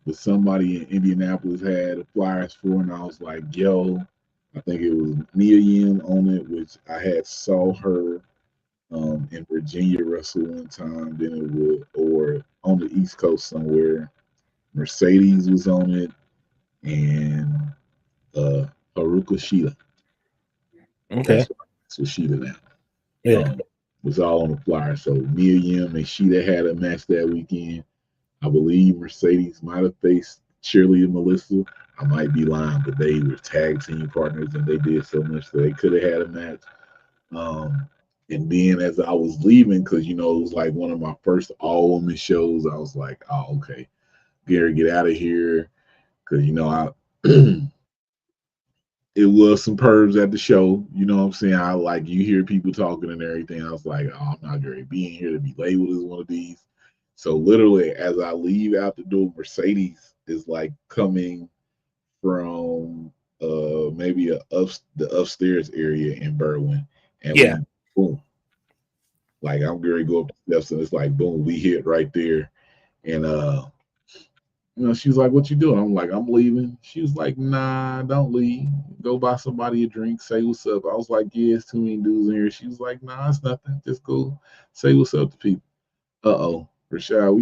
but somebody in Indianapolis had flyers for, and I was like, yo, I think it was Mia Yim on it, which I had saw her in Virginia wrestle one time. Then it was, or on the East Coast somewhere. Mercedes was on it, and Haruka Shida. Okay. That's what Shida now. Yeah. Was all on the flyer. So Mia Yim and Shida had a match that weekend. I believe Mercedes might have faced Shirley and Melissa. I might be lying, but they were tag team partners and they did so much that they could have had a match. And then as I was leaving, because it was like one of my first all women shows, I was like, oh, okay, Gary, get out of here. Because I it was some pervs at the show. You know what I'm saying? I like you hear people talking and everything. I was like, oh, I'm not going to be in here to be labeled as one of these. So literally, as I leave out the door, Mercedes is like coming from maybe the upstairs area in Berwyn, and Yeah. we boom, like I'm going to go up the steps, and it's like boom, we hit right there, and she was like, "What you doing?" I'm like, "I'm leaving." She was like, "Nah, don't leave. Go buy somebody a drink. Say what's up." I was like, "Yeah, it's too many dudes in here." She was like, "Nah, it's nothing. Just go say what's up to people." Uh-oh, Rashad,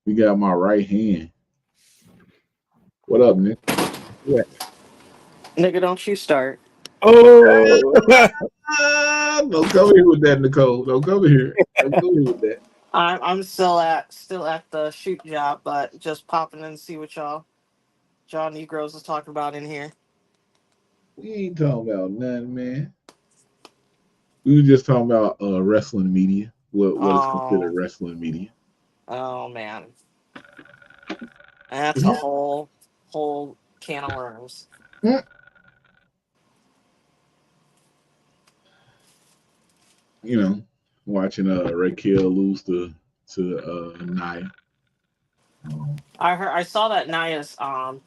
we got my right hand. What up, Nick? Yeah. Nigga, don't you start. Oh. Don't come here with that, Nicole. Don't come here. Don't come here with that. I'm still at the shoot job, but just popping in to see what y'all Negroes is talking about in here. We ain't talking about nothing, man. We were just talking about wrestling media. What is considered Oh, wrestling media? oh man, that's a whole can of worms. You know, watching Raquel lose to Nia. I saw that Nia's I'm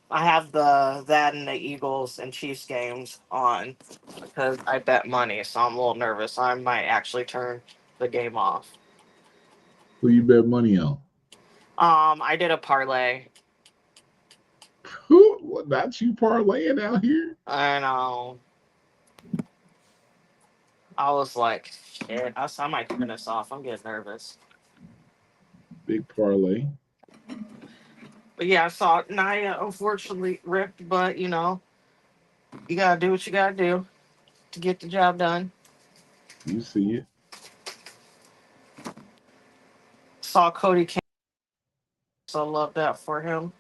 I have that and the Eagles and Chiefs games on because I bet money, so I'm a little nervous. I might actually turn the game off. Who you bet money on? I did a parlay. Who? What? Not you parlaying out here? I know. I was like, shit, I might turn this off. I'm getting nervous. Big parlay. But yeah, I saw Naya unfortunately ripped, but you gotta do what you gotta do to get the job done. You see it. Saw Cody King, so I love that for him.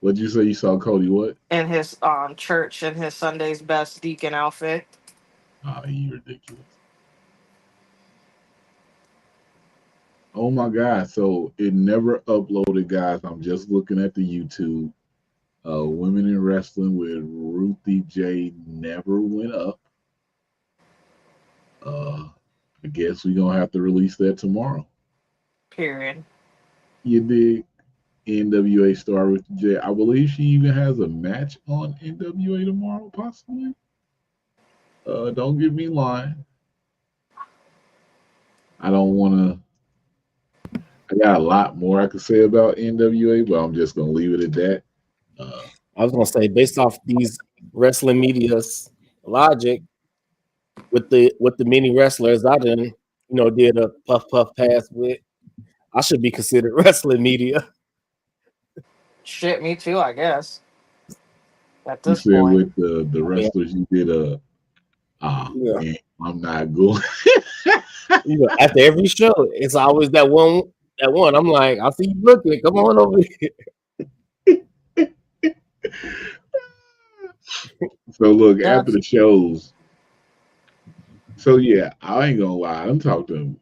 What'd you say? You saw Cody? What? In his church in his Sunday's best deacon outfit. Oh, you ridiculous. Oh my God. So it never uploaded, guys. I'm just looking at the YouTube. Women in Wrestling with Ruthie J never went up. I guess we're gonna have to release that tomorrow. Period. You dig? NWA star Ruthie J. I believe she even has a match on NWA tomorrow, possibly. Don't get me lying. I don't wanna I got a lot more I could say about NWA, but I'm just gonna leave it at that. I was gonna say, based off these wrestling media's logic, with the many wrestlers I done, did a puff pass with. I should be considered wrestling media. Shit, me too, I guess. At You this said point. with the I mean, wrestlers you did yeah, man, I'm not going. after every show, it's always that one. That one, I'm like, I see you looking. Come on over here. So look, after That's the shows, so yeah, I ain't gonna lie. I'm talking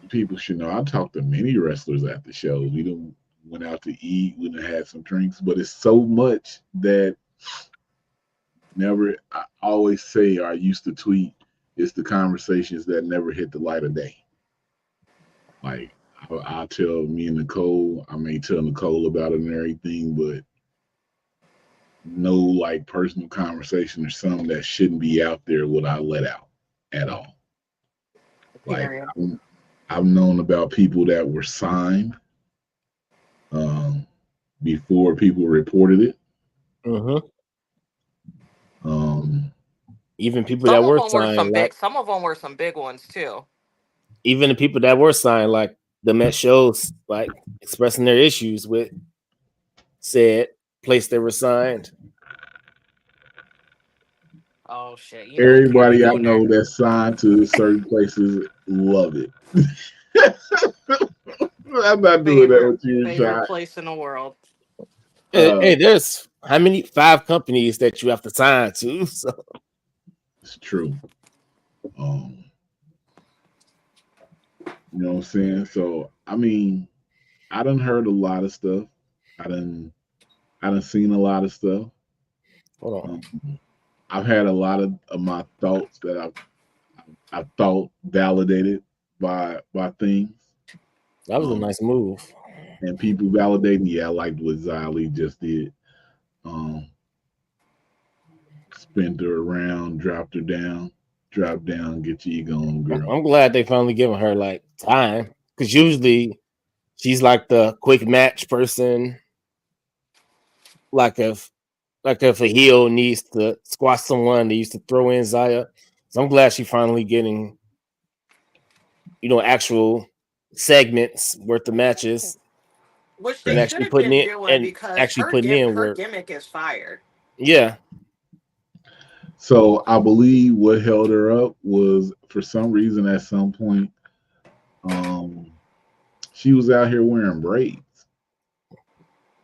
to people should know. I talked to many wrestlers after shows. We done went out to eat, we done had some drinks, but it's so much that never I always say or I used to tweet, it's the conversations that never hit the light of day. Like I'll tell me and Nicole, I may tell Nicole about it and everything, but no like personal conversation or something that shouldn't be out there would I let out at all. Like period. I've known about people that were signed um, before people reported it. Mm-hmm. Um, Even people Some that of were them were signed, some like big. Some of them were some big ones too. even the people that were signed, like the Met shows, like expressing their issues with said place they were signed. Oh shit! You know we can't be everybody I doing that. know that's signed to certain places love it. I'm not doing that Favorite with you, favorite Rashad. place in the world. Hey, there's how many 5 companies that you have to sign to? So It's true. Um, you know what I'm saying? So I mean, I done heard a lot of stuff. I done I done seen a lot of stuff. hold on. Um, I've had a lot of my thoughts that I thought validated by things. That was a Um, nice move. and people validating, yeah, I liked what Xylee just did. Um, spin her around, drop down, get your ego on, girl. I'm glad they finally giving her like time because usually she's like the quick match person. Like if a heel needs to squash someone, they used to throw in Zaya. So I'm glad she finally getting actual segments worth of matches Which they and should actually have putting been it doing and because actually putting in her work. gimmick is fired. Yeah, So I believe what held her up was for some reason at some point, um, she was out here wearing braids,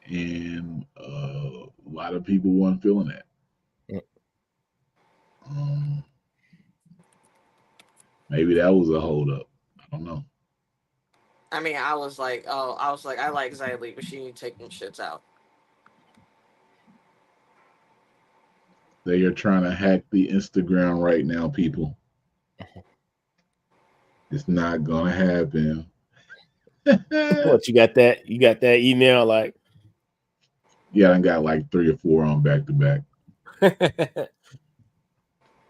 and a lot of people weren't feeling that. Um, maybe that was a hold up. I don't know. I mean, I was like, I like Xylee, but she need to take them shits out. They are trying to hack the Instagram right now, people. It's not gonna happen. what you got that? You got that email like Yeah, I got like 3 or 4 on back to back.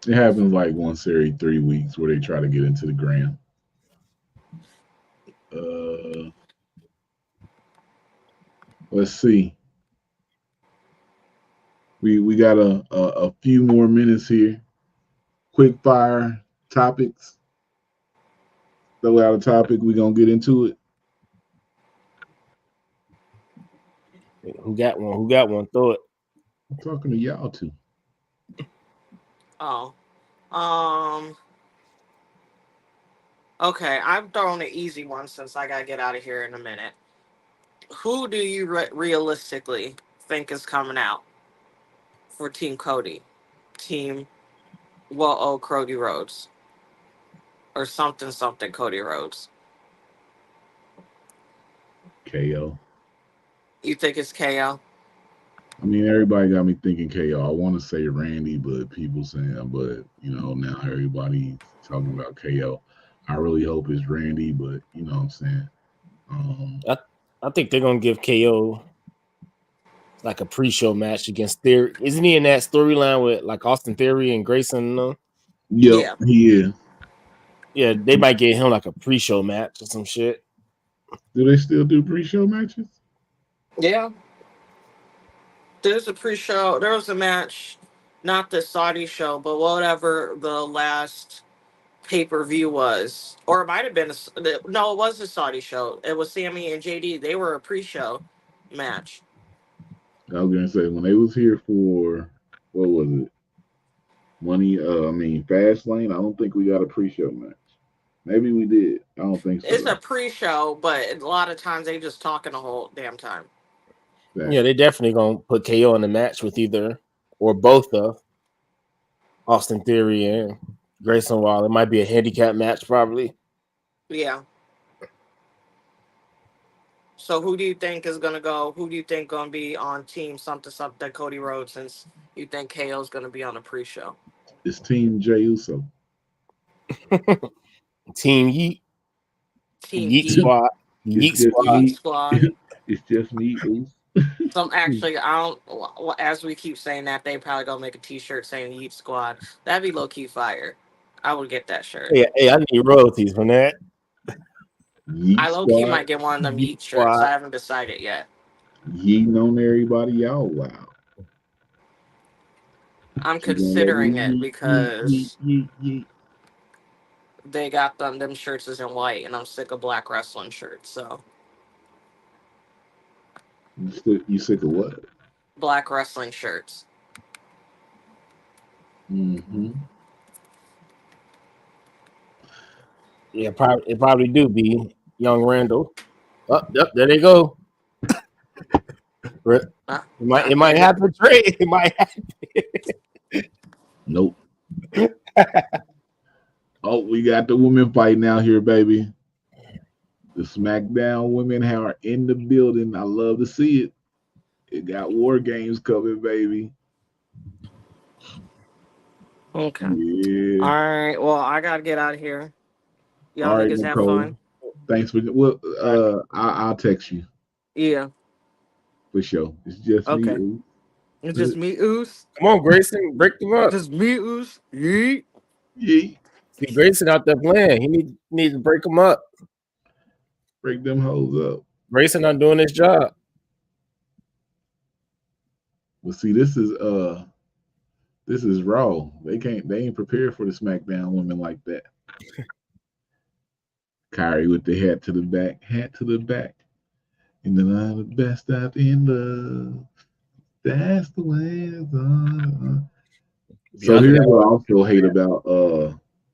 It happens like once every 3 weeks where they try to get into the gram. Uh, let's see. We got a few more minutes here. Quick fire topics. Throw out a topic. We're gonna get into it. who got one? Who got one? Throw it. I'm talking to y'all too. Oh, um, okay. I'm throwing an easy one since I gotta get out of here in a minute. Who do you realistically think is coming out for Team Cody? Team Cody Rhodes or something Cody Rhodes? KO. You think it's KO? I mean, everybody got me thinking KO. I want to say Randy, but people saying, but now everybody's talking about KO. I really hope it's Randy, but you know what I'm saying. I I think they're gonna give KO like a pre-show match against Theory. Isn't he in that storyline with like Austin Theory and Grayson? Yep, Yeah. he is. Yeah, they might get him like a pre-show match or some shit. Do they still do pre-show matches? Yeah. There's a pre-show. There was a match, not the Saudi show, but whatever the last pay-per-view was, or it might have been no, it was a Saudi show. It was Sammy and JD. They were a pre-show match. I was gonna say when they was here for what was it? Money. Fast Lane. I don't think we got a pre-show match. Maybe we did. I don't think so. It's a pre-show, but a lot of times they just talking the whole damn time. Yeah, they definitely gonna put KO in the match with either or both of Austin Theory and Grayson Waller. It might be a handicap match, probably. Yeah. So who do you think is gonna go? Who do you think gonna be on Team something something Cody Rhodes? Since you think KO is gonna be on the pre-show. It's Team Jey Uso. Team Yeet. Team Yeet Yeet. Squad. Yeet just Squad. Yeet Squad. It's just me. Oof. Some actually, I don't. As we keep saying that, they probably gonna make a T-shirt saying Yeet Squad. That'd be low key fire. I would get that shirt. Hey, I need royalties from that. Yeet I low key Squad. might get one of them Yeet Yeet shirts. Squad. I haven't decided yet. Yeeting on everybody out loud. I'm considering it because Yeet. they got them shirts is in white, and I'm sick of black wrestling shirts. So You sick of what? black wrestling shirts. Mm-hmm. Yeah, it probably do be Young Randall. Up, there they go. It might happen, Trey. It might happen. Nope. Oh, we got the women fighting out here, baby. The SmackDown women are in the building. I love to see it. It got War Games coming, baby. Okay. Yeah. All right. Well, I gotta get out of here. Y'all All right, niggas have Nicole. fun. Thanks for I'll text you Yeah. for sure. It's just Okay. me. Ooh. It's just me, Oos. Come on, Grayson, break them up. It's just me, Oos. Yeet. Yeah. See, Grayson out there playing. He needs to break them up. Break them hoes up. Grayson not doing his job. Well, see, this is Raw. They ain't prepared for the SmackDown women like that. Kyrie with the hat to the back. In the line, the best out in love. That's the way it's on. So here's what I also hate about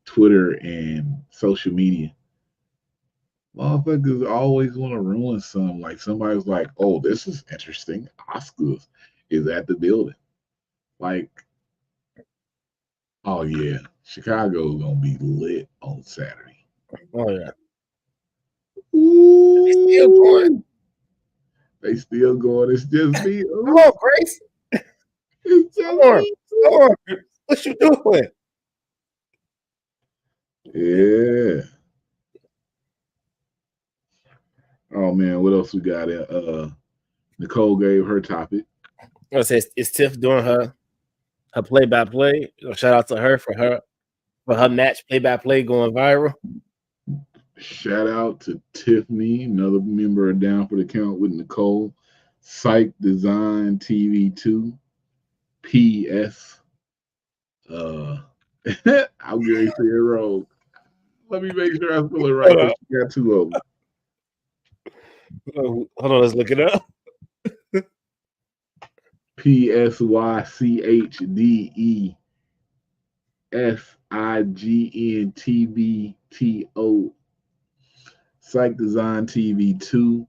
Twitter and social media. Motherfuckers always want to ruin something. Like somebody's like, oh, this is interesting. Oscars is at the building. Like, oh yeah, Chicago's gonna be lit on Saturday. Oh yeah. Ooh, They still going. It's just me. Come on, Grace. It's Come just on. me. Come on. What you doing? Yeah. Oh man, what else we got? Nicole gave her topic. I say it's Tiff doing her play-by-play. Shout out to her for her match play-by-play going viral. Shout out to Tiffany, another member of Down for the Count with Nicole. Psych Design TV 2. PS. I'm going to say it wrong. Let me make sure I spell it right. She got two of them. Hold on, let's look it up. PSYCHDESIGNTVTO. Psych Design TV 2.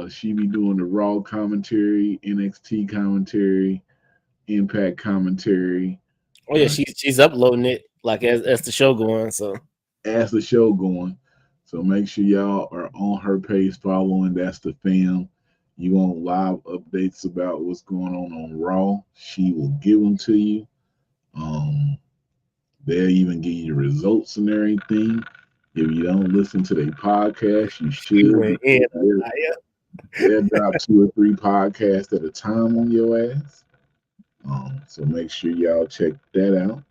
She be doing the Raw commentary, NXT commentary, Impact commentary. Oh yeah, she's uploading it like as the show going. So as the show going. So make sure y'all are on her page following. That's the fam. You want live updates about what's going on Raw. She will give them to you. They'll even give you results and everything. If you don't listen to their podcast, you should. They'll drop 2 or 3 podcasts at a time on your ass. So make sure y'all check that out.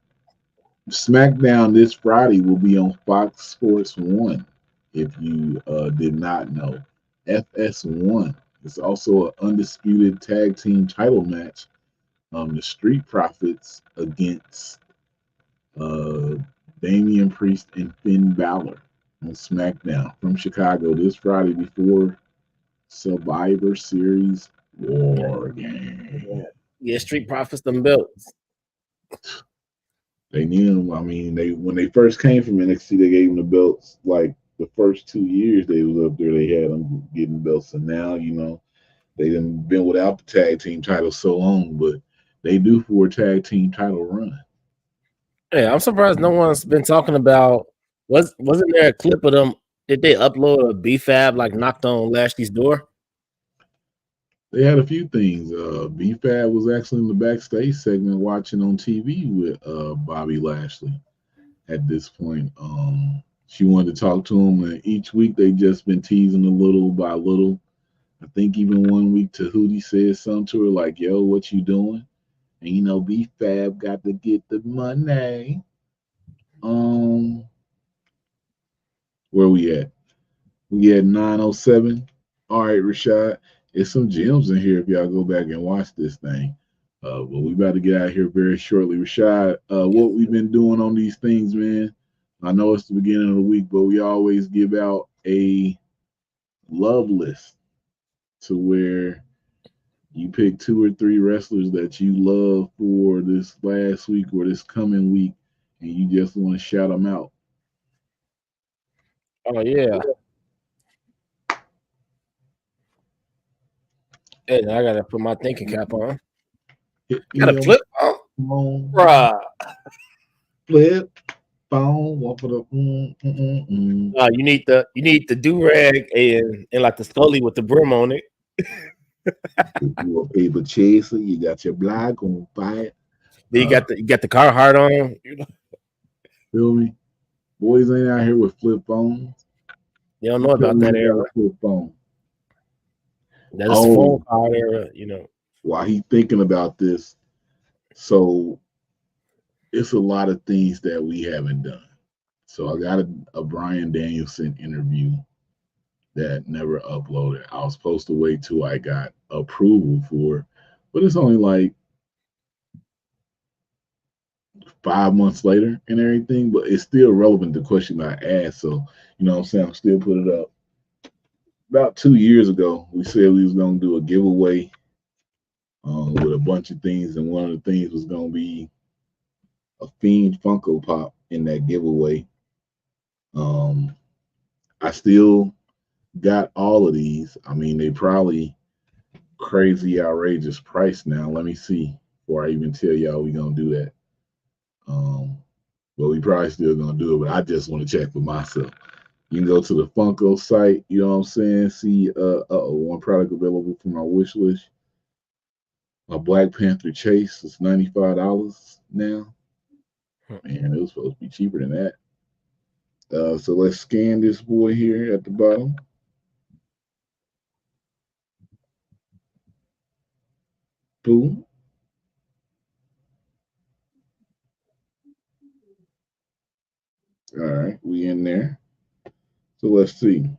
SmackDown this Friday will be on Fox Sports 1. If you did not know, FS1 is also an undisputed tag team title match. The Street Profits against Bad Damian Priest and Finn Balor on SmackDown from Chicago this Friday before Survivor Series War game. Yeah, Street Profits them belts. They need them. I mean, they when they first came from NXT, they gave them the belts. Like the first 2 years they was up there, they had them getting belts, and now they done been without the tag team title so long, but they do for a tag team title run. Yeah, I'm surprised no one's been talking about. Wasn't there a clip of them? Did they upload a B-Fab like knocked on Lashley's door? They had a few things. B-Fab was actually in the backstage segment watching on TV with Bobby Lashley at this point. She wanted to talk to him, and each week they just been teasing a little by little. I think even one week Tahuti said something to her like, "Yo, what you doing?" And B-Fab got to get the money. Where we at? We at 9:07. All right, Rashad. It's some gems in here if y'all go back and watch this thing. But we about to get out of here very shortly. Rashad, what we've been doing on these things, man. I know it's the beginning of the week, but we always give out a love list to where you pick 2 or 3 wrestlers that you love for this last week or this coming week, and you just want to shout them out. Oh yeah. Hey, I gotta put my thinking cap on. Gotta flip phone, bruh. Flip phone. One for the. You need the do rag and like the Scully with the brim on it. You a paper chaser. You got your block on fire. Then you got the Carhartt on. Feel me? Boys ain't out here with flip phones. You don't know about that era. Flip phone. That's phone call era, While he thinking about this, so it's a lot of things that we haven't done. So I got a Bryan Danielson interview that never uploaded. I was supposed to wait till I got approval for, but it's only like 5 months later and everything, but it's still relevant to the question I asked. So, you know what I'm saying? I'm still put it up. About 2 years ago, we said we was going to do a giveaway with a bunch of things, and one of the things was going to be a Fiend Funko Pop in that giveaway. I still got all of these. I mean, they probably crazy, outrageous price now. Let me see before I even tell y'all we going to do that. But we probably still going to do it, but I just want to check for myself. You can go to the Funko site, you know what I'm saying? See one product available for my wish list. My Black Panther Chase is $95 now. Man, it was supposed to be cheaper than that. So let's scan this boy here at the bottom. Boom. All right, we in there. So let's see.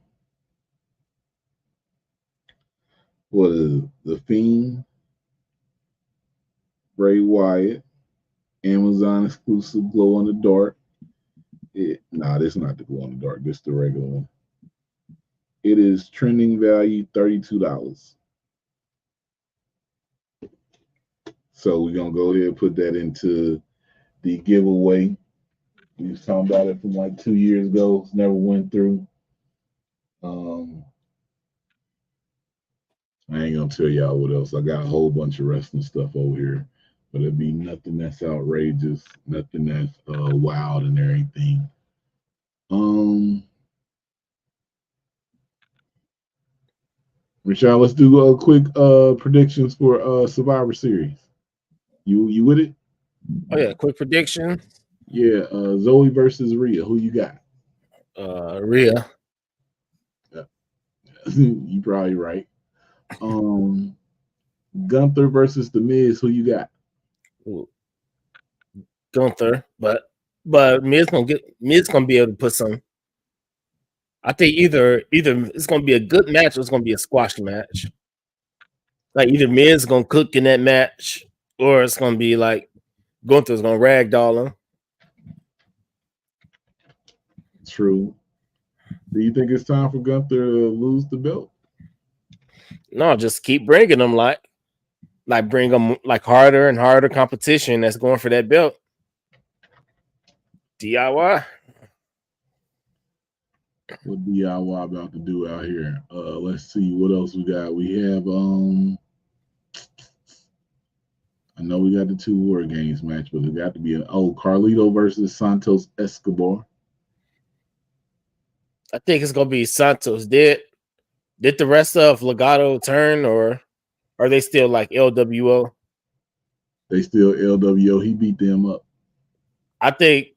What is it? The Fiend, Bray Wyatt, Amazon exclusive glow in the dark. This is not the glow in the dark. This is the regular one. It is trending value $32. So we're gonna go ahead and put that into the giveaway. We was talking about it from like 2 years ago. It's never went through. I ain't gonna tell y'all what else. I got a whole bunch of wrestling stuff over here, but it'd be nothing that's outrageous, nothing that's wild and everything. Rashad, let's do a quick predictions for Survivor Series. You with it? Oh yeah, quick prediction. Yeah, Zoe versus Rhea. Who you got? Rhea. Yeah. You probably right. Gunther versus The Miz. Who you got? Ooh. Gunther, but Miz gonna be able to put some. I think either it's gonna be a good match or it's gonna be a squash match. Like either Miz gonna cook in that match or it's gonna be like Gunther's gonna ragdoll him. True. Do you think it's time for Gunther to lose the belt? No, just keep bringing them bring them like harder and harder competition that's going for that belt. DIY. What DIY about to do out here? Let's see what else we got. We have I know we got the 2 War Games match, but it got to be Carlito versus Santos Escobar. I think it's gonna be Santos. Did the rest of Legado turn, or are they still like LWO? They still LWO. He beat them up. I think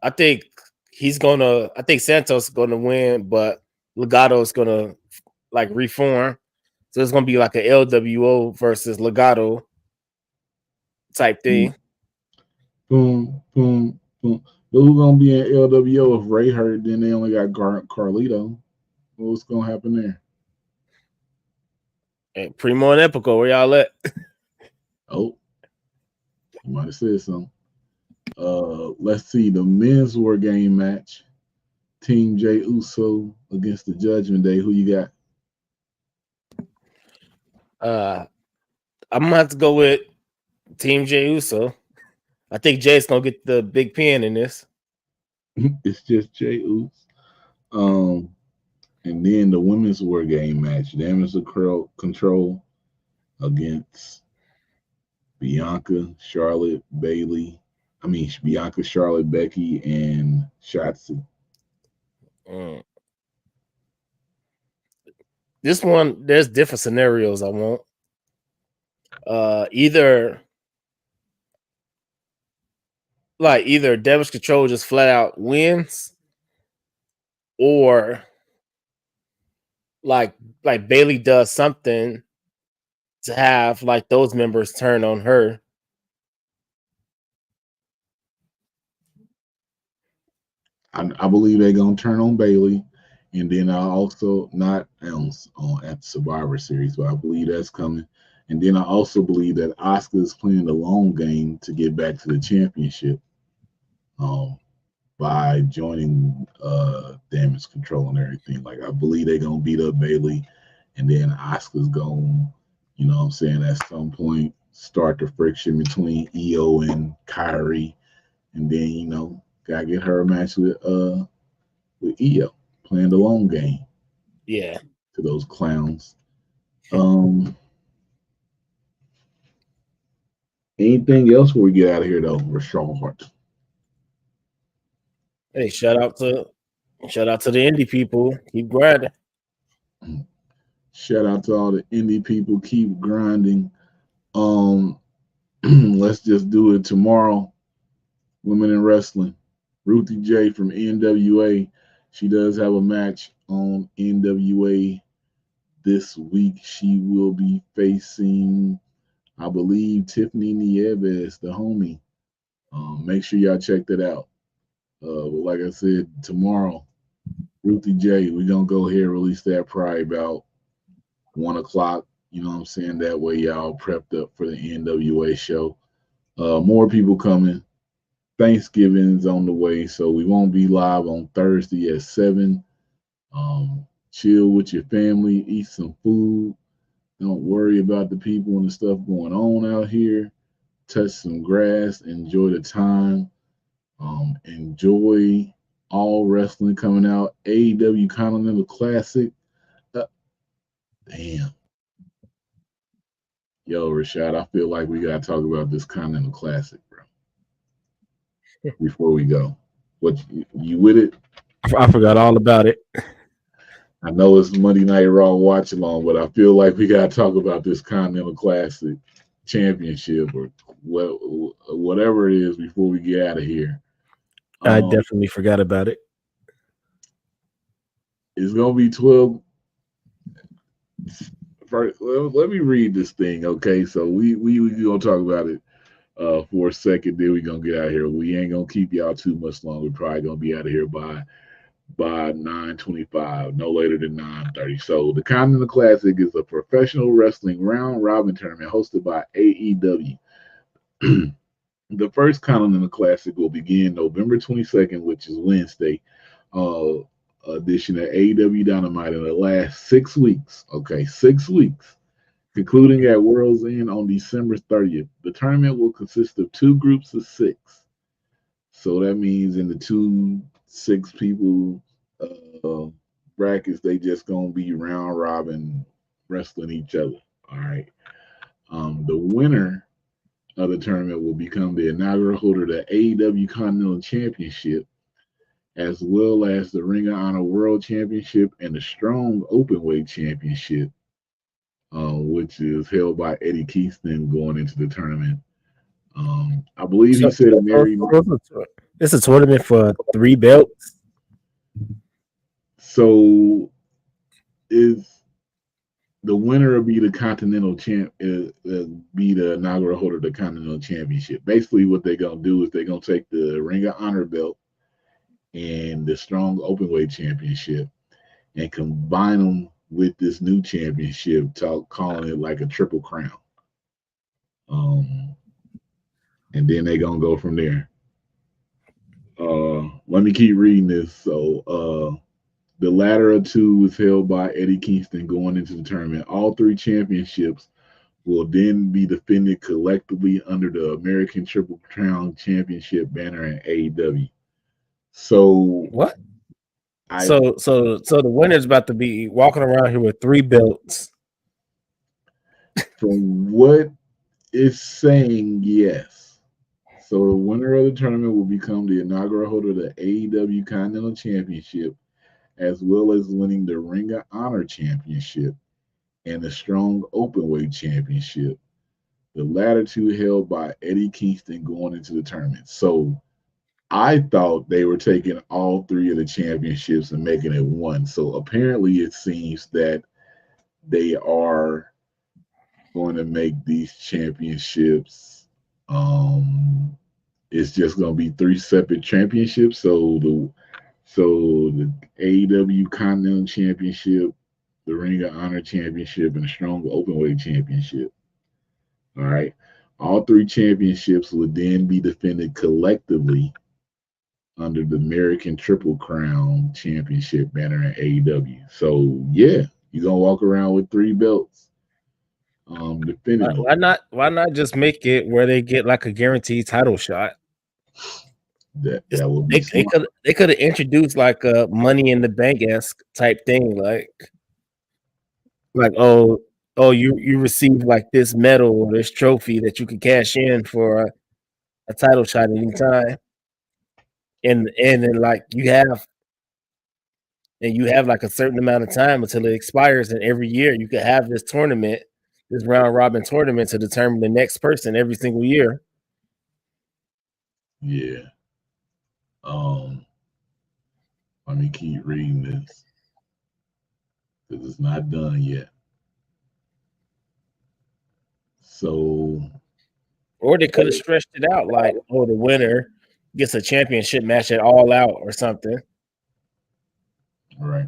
I think Santos is gonna win, but Legado is gonna like reform. So it's gonna be like a LWO versus Legado type thing. Boom, boom, boom. But who's gonna be in LWO if Ray hurt? Then they only got Carlito. What's gonna happen there? Hey, Primo and Epico, where y'all at? Oh, you might have said something. Let's see the men's War Game match. Team Jey Uso against the Judgment Day. Who you I'm gonna have to go with Team Jey Uso. I think Jay's gonna get the big pin in this. It's just Jey Uso. And then the women's War Game match. Damage Control against Bianca, Charlotte, Bailey. Bianca, Charlotte, Becky, and Shotzi. This one, there's different scenarios I want. Either Damage Control just flat out wins, or like Bailey does something to have like those members turn on her. I believe they're gonna turn on Bailey, and then I also not at Survivor Series, but I believe that's coming. And then I also believe that Asuka is playing the long game to get back to the championship, by joining Damage Control and everything. Like I believe they're gonna beat up Bailey, and then Asuka's gonna, at some point start the friction between Io and Kyrie, and then gotta get her a match with Io, playing the long game. Yeah. To those clowns. Anything else before we get out of here though, Rashard? Hey, shout out to the indie people. Keep grinding. Shout out to all the indie people. Keep grinding. Let's just do it tomorrow. Women in Wrestling. Ruthie J from NWA. She does have a match on NWA this week. She will be facing, I believe, Tiffany Nieves, the homie. Make sure y'all check that out. But like I said, tomorrow, Ruthie J, we're going to go ahead and release that probably about 1 o'clock. You know what I'm saying? That way y'all prepped up for the NWA show. More people coming. Thanksgiving's on the way, so we won't be live on Thursday at 7. Chill with your family, eat some food. Don't worry about the people and the stuff going on out here. Touch some grass, enjoy the time. Enjoy all wrestling coming out. AEW Continental Classic. Damn. Yo, Rashad, I feel like we gotta talk about this Continental Classic, bro. Before we go. What you with it? I forgot all about it. I know it's Monday Night Raw watch along, but I feel like we gotta talk about this Continental Classic Championship or whatever it is before we get out of here. I definitely forgot about it. It's gonna be 12. First, let me read this thing, okay? So we gonna talk about it for a second, then we're gonna get out of here. We ain't gonna keep y'all too much longer. We're probably gonna be out of here by 9:25, no later than 9:30. So the Continental Classic is a professional wrestling round robin tournament hosted by AEW. The first Continental Classic will begin November 22nd, which is Wednesday, edition of AEW Dynamite in the last 6 weeks. Okay, 6 weeks. Concluding at World's End on December 30th. The tournament will consist of two groups of six. So that means in the two six people uh, brackets, they just gonna be round robin wrestling each other. All right. The winner of the tournament will become the inaugural holder of the AEW Continental Championship, as well as the Ring of Honor World Championship and the Strong Openweight Championship, which is held by Eddie Kingston going into the tournament. I believe he So, said Mary. it's a tournament for 3 belts. So is the winner will be the Continental champ, be the inaugural holder of the Continental Championship. Basically, what they're gonna do is they're gonna take the Ring of Honor belt and the Strong Openweight Championship and combine them with this new championship, calling it like a triple crown. And then they're gonna go from there. Let me keep reading this. So the latter of two is held by Eddie Kingston going into the tournament. All three championships will then be defended collectively under the American Triple Crown Championship banner in AEW. So What? So the winner's about to be walking around here with 3 belts. From what it's saying, yes. So the winner of the tournament will become the inaugural holder of the AEW Continental Championship, as well as winning the Ring of Honor Championship and the Strong Openweight Championship. The latter two held by Eddie Kingston going into the tournament. So I thought they were taking all three of the championships and making it one. So apparently it seems that they are going to make these championships. It's just going to be 3 separate championships. So the AEW Continental Championship, the Ring of Honor Championship, and the Strong Openweight Championship. All right. All 3 championships would then be defended collectively under the American Triple Crown Championship banner in AEW. So yeah, you're gonna walk around with 3 belts. Defending them. Why not just make it where they get like a guaranteed title shot? That would be they could have introduced like a Money in the Bank-esque type thing, like oh you received like this medal or this trophy that you could cash in for a title shot anytime, and then like you have like a certain amount of time until it expires, and every year you could have this tournament, this round robin tournament, to determine the next person every single year. Yeah. Let me keep reading this because it's not done yet. So, or they could have stretched it out like, the winner gets a championship match at All Out or something. Right.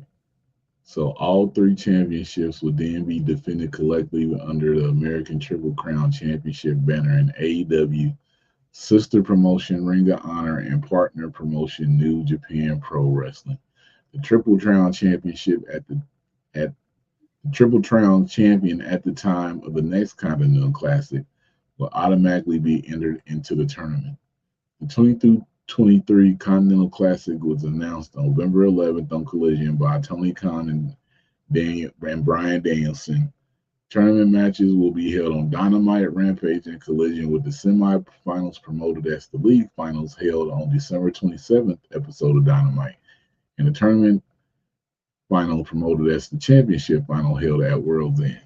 So all 3 championships would then be defended collectively under the American Triple Crown Championship banner in AEW, sister promotion Ring of Honor, and partner promotion New Japan Pro Wrestling. The Triple Crown Championship at the Triple Crown champion at the time of the next Continental Classic will automatically be entered into the tournament. The 2023 Continental Classic was announced on November 11th on Collision by Tony Khan and Bryan Danielson. Tournament matches will be held on Dynamite, Rampage, and Collision, with the semifinals promoted as the league finals held on December 27th episode of Dynamite, and the tournament final promoted as the championship final held at World's End.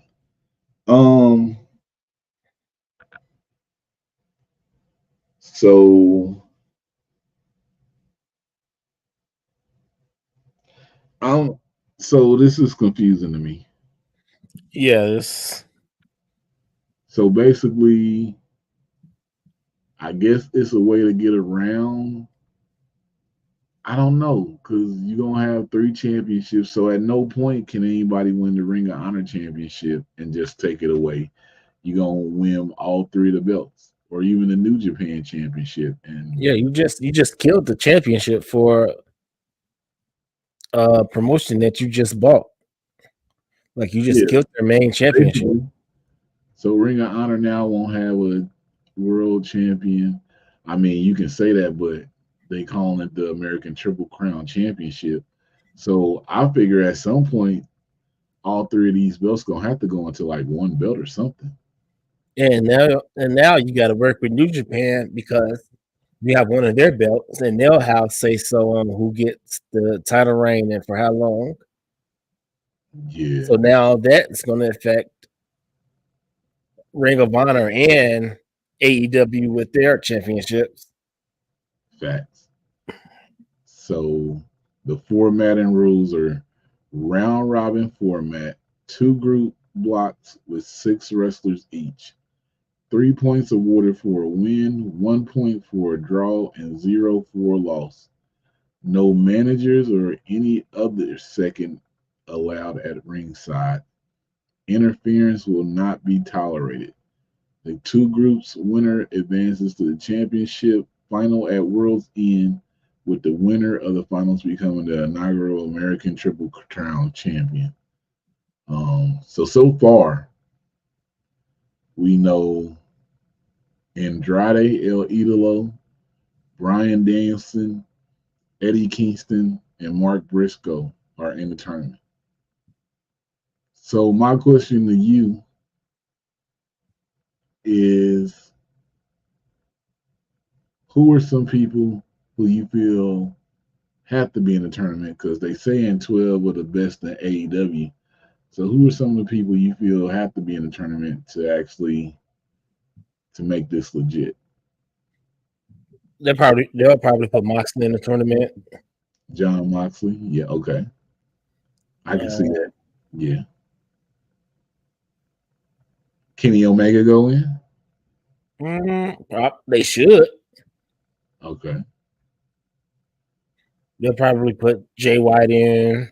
So this is confusing to me. Yes. So basically, I guess it's a way to get around. I don't know, because you're going to have 3 championships. So at no point can anybody win the Ring of Honor Championship and just take it away. You're going to win all 3 of the belts, or even the New Japan Championship. And yeah, you just killed the championship for promotion that you just bought. Like you just Yeah, killed their main championship. basically. So Ring of Honor now won't have a world champion. I mean, you can say that, but they call it the American Triple Crown Championship. So I figure at some point, all three of these belts gonna have to go into like one belt or something. And now you got to work with New Japan because you have one of their belts, and they'll have say so on who gets the title reign and for how long. Yeah, So now that's going to affect Ring of Honor and AEW with their championships. facts. So the format and rules are round robin format, 2 group blocks with 6 wrestlers each. 3 points awarded for a win, 1 point for a draw, and 0 for a loss. No managers or any other second allowed at ringside. Interference will not be tolerated. The 2 groups winner advances to the championship final at World's End, with the winner of the finals becoming the inaugural American Triple Crown champion. So far, we know Andrade El Idolo, Bryan Danielson, Eddie Kingston, and Mark Briscoe are in the tournament. So my question to you is, who are some people who you feel have to be in the tournament? Because they say in 12 are the best in AEW. So who are some of the people you feel have to be in the tournament to make this legit? They'll probably put Moxley in the tournament. John Moxley? Yeah, okay. I can see that. Yeah. Kenny Omega go in? They should. Okay. They'll probably put Jay White in.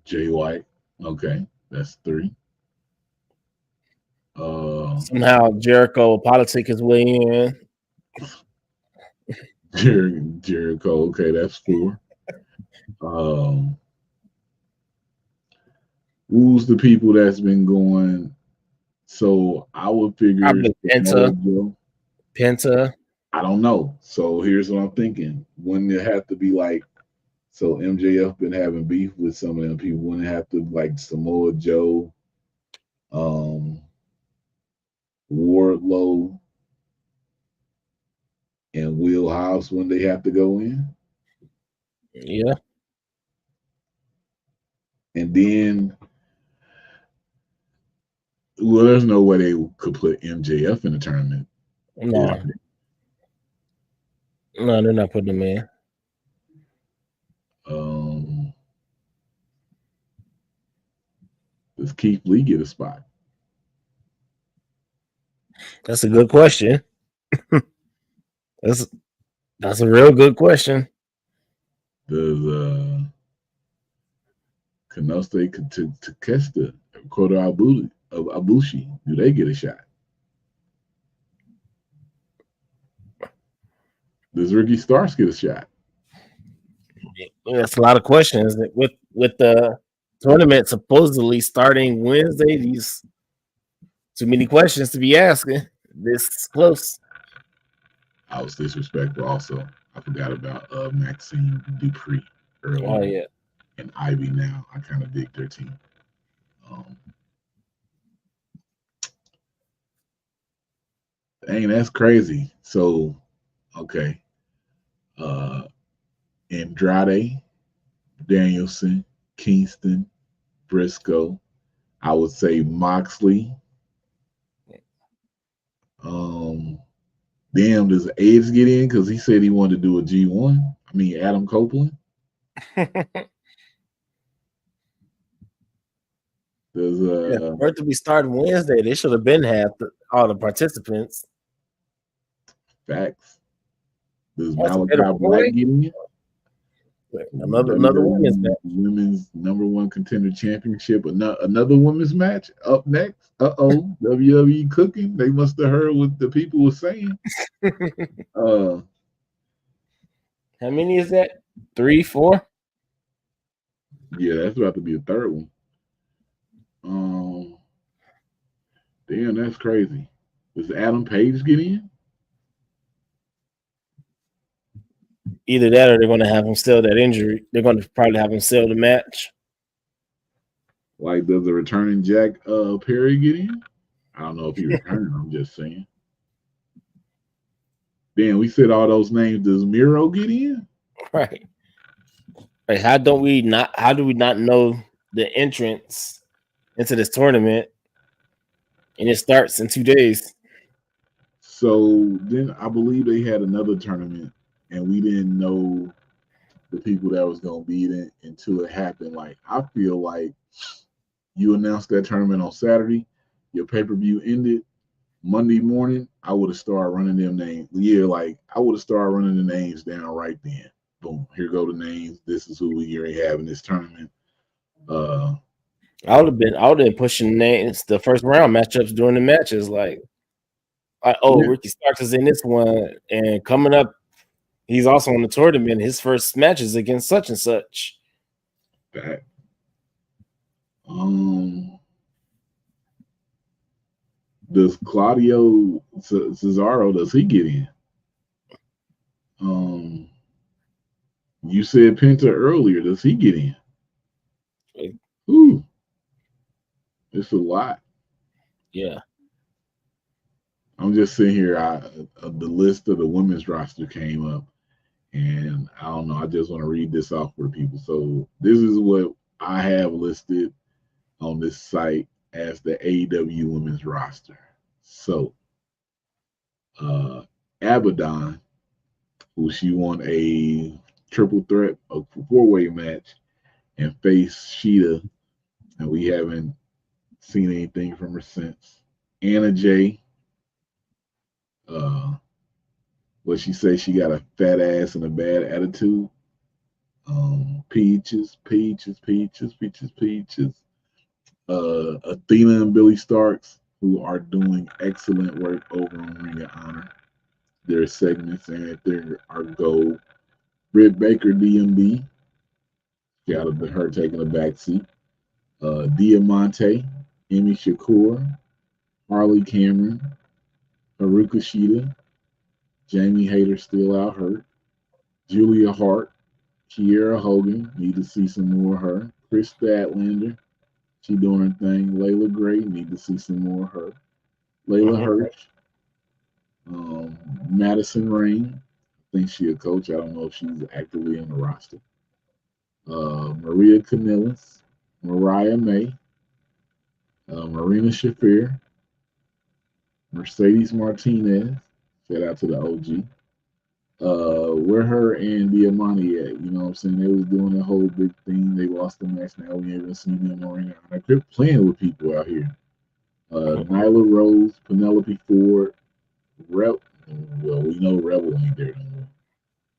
Jay White. Okay. That's 3. Somehow Jericho politic his way in. Jericho. Okay, that's 4. Who's the people that's been going? So I would figure Probably Penta. Penta. I don't know. So here's what I'm thinking. Wouldn't it have to be like, so MJF been having beef with some of them people? Wouldn't it have to like Samoa Joe, Wardlow, and Will Hobbs when they have to go in? Yeah. And then, well, there's no way they could put MJF in the tournament. No. No, they're not putting him in. Does Keith Lee get a spot? That's a good question. That's a real good question. Does Kanosuke Takeshita, Kota Ibushi, do they get a shot? Does Ricky Starks get a shot? That's a lot of questions. With the tournament supposedly starting Wednesday, these too many questions to be asking. This close. I was disrespectful also. I forgot about Maxine Dupree earlier. Oh yeah. And Ivy now. I kind of dig their team. Dang, that's crazy. So, okay. Andrade, Danielson, Kingston, Briscoe. I would say Moxley. Damn, does Edge get in? Because he said he wanted to do a G1. I mean, Adam Copeland. For it to be starting Wednesday, they should have been had all the participants. Facts. Does Malachi Black get in? Another women's match. Women's #1 contender championship. Another women's match up next. WWE cooking. They must have heard what the people were saying. How many is that? 3, 4? Yeah, that's about to be a third one. Um, damn, that's crazy. Does Adam Page get in? Either that or they're going to have him sell that injury. They're going to probably have him sell the match. Like, does the returning Jack Perry get in? I don't know if he returned. I'm just saying. Damn, we said all those names. Does Miro get in? Right. Like, how do we not know the entrance into this tournament? And it starts in 2 days. So then I believe they had another tournament, and we didn't know the people that was gonna be in it until it happened. Like, I feel like you announced that tournament on Saturday, your pay-per-view ended Monday morning. I would have started running them names. Yeah, like I would have started running the names down right then. Boom, here go the names. This is who we already have in this tournament. I would have been pushing names, the first round matchups during the matches, like oh, Yeah, Ricky Starks is in this one, and coming up, he's also in the tournament. His first match is against such and such. that. Um, does Claudio Cesaro, does he get in? Um, you said Penta earlier. Does he get in? Ooh, it's a lot. Yeah. I'm just sitting here. The list of the women's roster came up, and I don't know. I just want to read this off for the people. So this is what I have listed on this site as the AEW women's roster. So, Abaddon, who she won a triple threat, a four-way match, and faced Sheeta, and we haven't seen anything from her since. Anna Jay, uh, what she say? She got a fat ass and a bad attitude. Peaches. Athena and Billy Starks, who are doing excellent work over on Ring of Honor. Their segments and their are gold. Britt Baker, DMD, got her taking a back seat. Diamante, Amy Shakur, Harley Cameron, Haruka Shida, Jamie Hayter still out hurt. Julia Hart, Kiera Hogan, need to see some more of her. Chris Statlander, she doing her thing. Layla Gray, need to see some more of her. Layla Hirsch, Madison Rain, I think she a coach. I don't know if she's actively on the roster. Maria Kanellis, Mariah May, Marina Shafir, Mercedes Martinez. Shout out to the OG. Where her and Diamante at? You know what I'm saying? They was doing a whole big thing. They lost the match. Now we haven't seen them on Ring of Honor. They're playing with people out here. Nyla Rose, Penelope Ford, Well, we know Rebel ain't there no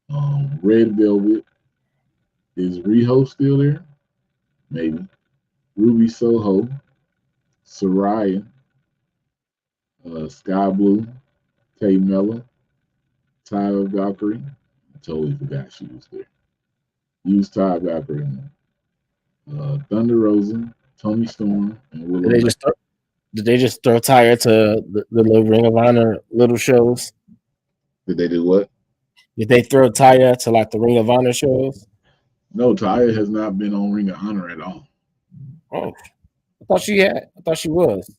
more. Red Velvet. Is Riho still there? Maybe. Ruby Soho, Soraya, Sky Blue, Tay Mella, Tyler Valkyrie. I totally forgot she was there. Use Ty Valkyrie. Thunder Rosa, Tony Storm, and Willow. Did they just throw Tyre to the little Ring of Honor little shows? Did they do what? Did they throw Tyre to like the Ring of Honor shows? No, Taya has not been on Ring of Honor at all. Oh, I thought she had. I thought she was.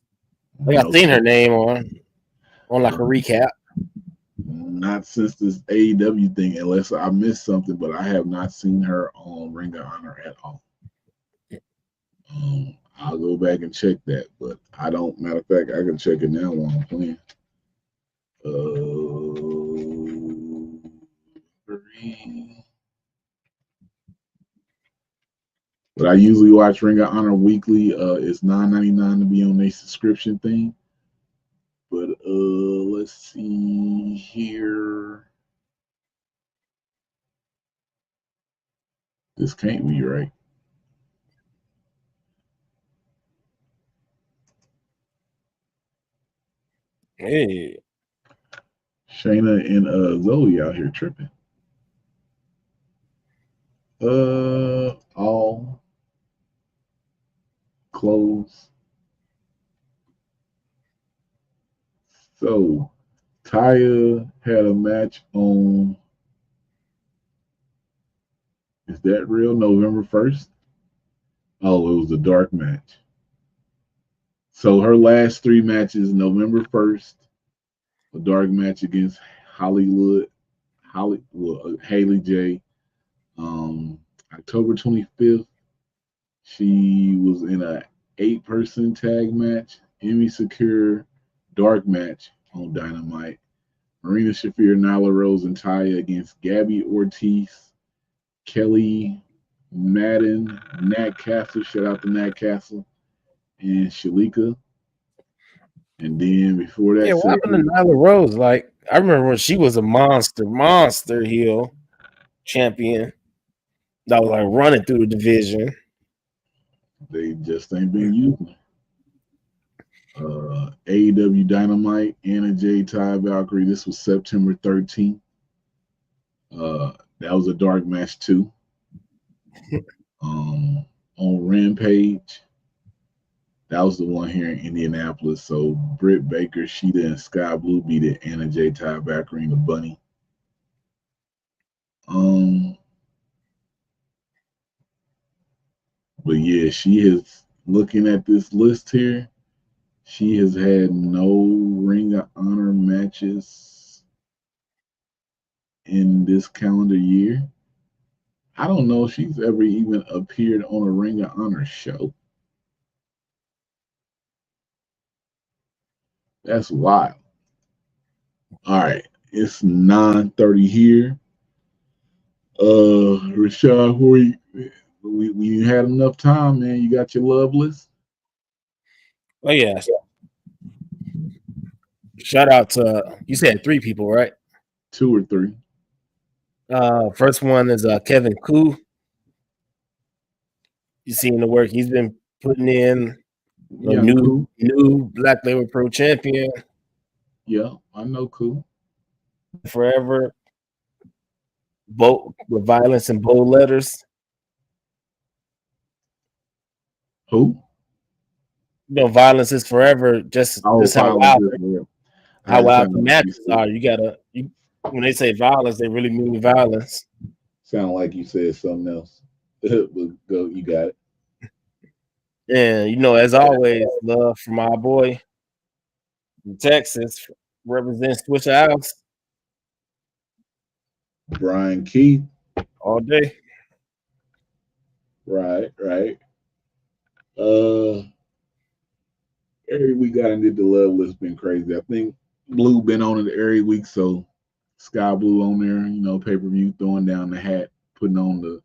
Like I've seen her name on like a recap. Not since this AEW thing, unless I missed something, but I have not seen her on Ring of Honor at all. I'll go back and check that, but I don't. Matter of fact, I can check it now while I'm playing. But I usually watch Ring of Honor weekly. It's $9.99 to be on their subscription thing. But let's see here. This can't be right. Hey, Shayna and Zoe out here tripping. All close. So Taya had a match on, is that real? November 1st? Oh, it was a dark match. So her last three matches, November 1st, a dark match against Haley J. October 25th, she was in a 8-person tag match, Emmy Secure dark match on Dynamite. Marina Shafir, Nyla Rose, and Taya against Gabby Ortiz, Kelly Madden, Nat Castle, shout out to Nat Castle, and Shalika. And then before that, Yeah, what happened to Nyla Rose? Like, I remember when she was a monster heel champion that was like running through the division. they just ain't been using. AEW Dynamite, Anna J, Ty Valkyrie. This was September 13th. That was a dark match too. On Rampage, that was the one here in Indianapolis. So Britt Baker, Sheeta, and Sky Blue beat it. Anna J, Ty Valkyrie, and the Bunny. But yeah, she is looking at this list here. She has had no Ring of Honor matches in this calendar year. I don't know if she's ever even appeared on a Ring of Honor show. That's wild. All right, it's 9:30 here. Rashad, we had enough time, man. You got your love list? Oh yeah. Shout out to, you said 3 people, right? 2 or 3. First one is Kevin Koo. You seen the work he's been putting in. Yeah, New Black Label Pro champion. Yeah, I know Koo. Forever. Bold with violence and bold letters. Who? You know, violence is forever. Just how wild the matches are. You gotta. When they say violence, they really mean violence. Sound like you said something else. But go, you got it. And you know, as always, love from our boy from Texas, represents Swisher House. Brian Keith. All day. Right. Every week I done did the love list, been crazy. I think Blue been on it every week, so Sky Blue on there, you know, pay-per-view, throwing down the hat, putting on the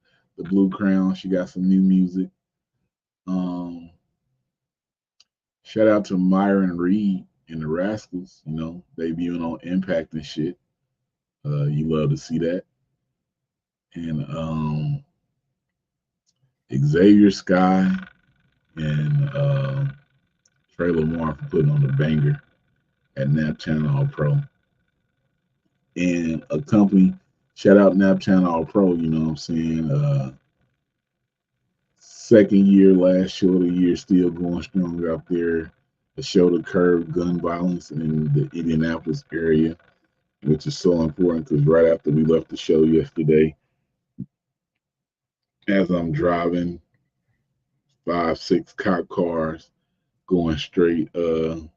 blue crown. She got some new music. Shout out to Myron Reed and the Rascals, you know, debuting on Impact and shit. You love to see that. And Xavier Sky and Trey Lamar for putting on the banger at Nap Channel All Pro. And a company, shout out Nap Channel All Pro, you know what I'm saying? Second year, last show of the year, still going strong out there. The show to curb gun violence in the Indianapolis area, which is so important because right after we left the show yesterday, as I'm driving 5-6 cop cars going straight to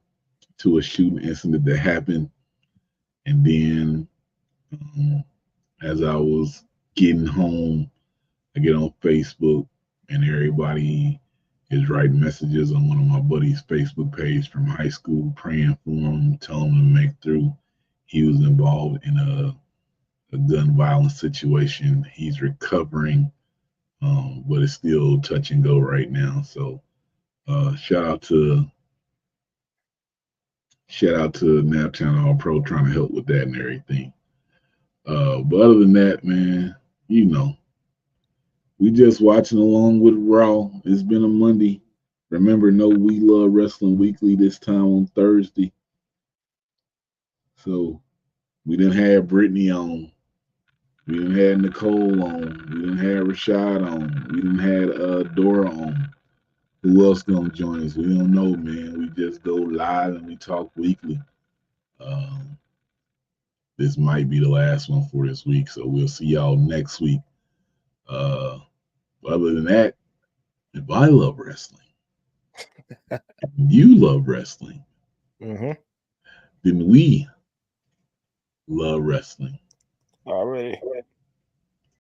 a shooting incident that happened. And then as I was getting home, I get on Facebook and everybody is writing messages on one of my buddies' Facebook page from high school, praying for him, telling him to make through. He was involved in a gun violence situation. He's recovering, but it's still touch and go right now. So shout out to Nap Channel All Pro trying to help with that and everything. But other than that, man, you know, we just watching along with Raw. It's been a Monday. Remember, no We Love Wrestling Weekly this time on Thursday. So we didn't have Brittany on. We didn't have Nicole on. We didn't have Rashad on. We didn't have Dora on. Who else gonna join us? We don't know, man. We just go live and we talk weekly. Um, this might be the last one for this week, so we'll see y'all next week. Other than that, if I love wrestling, you love wrestling, Mm-hmm. then we love wrestling. Already.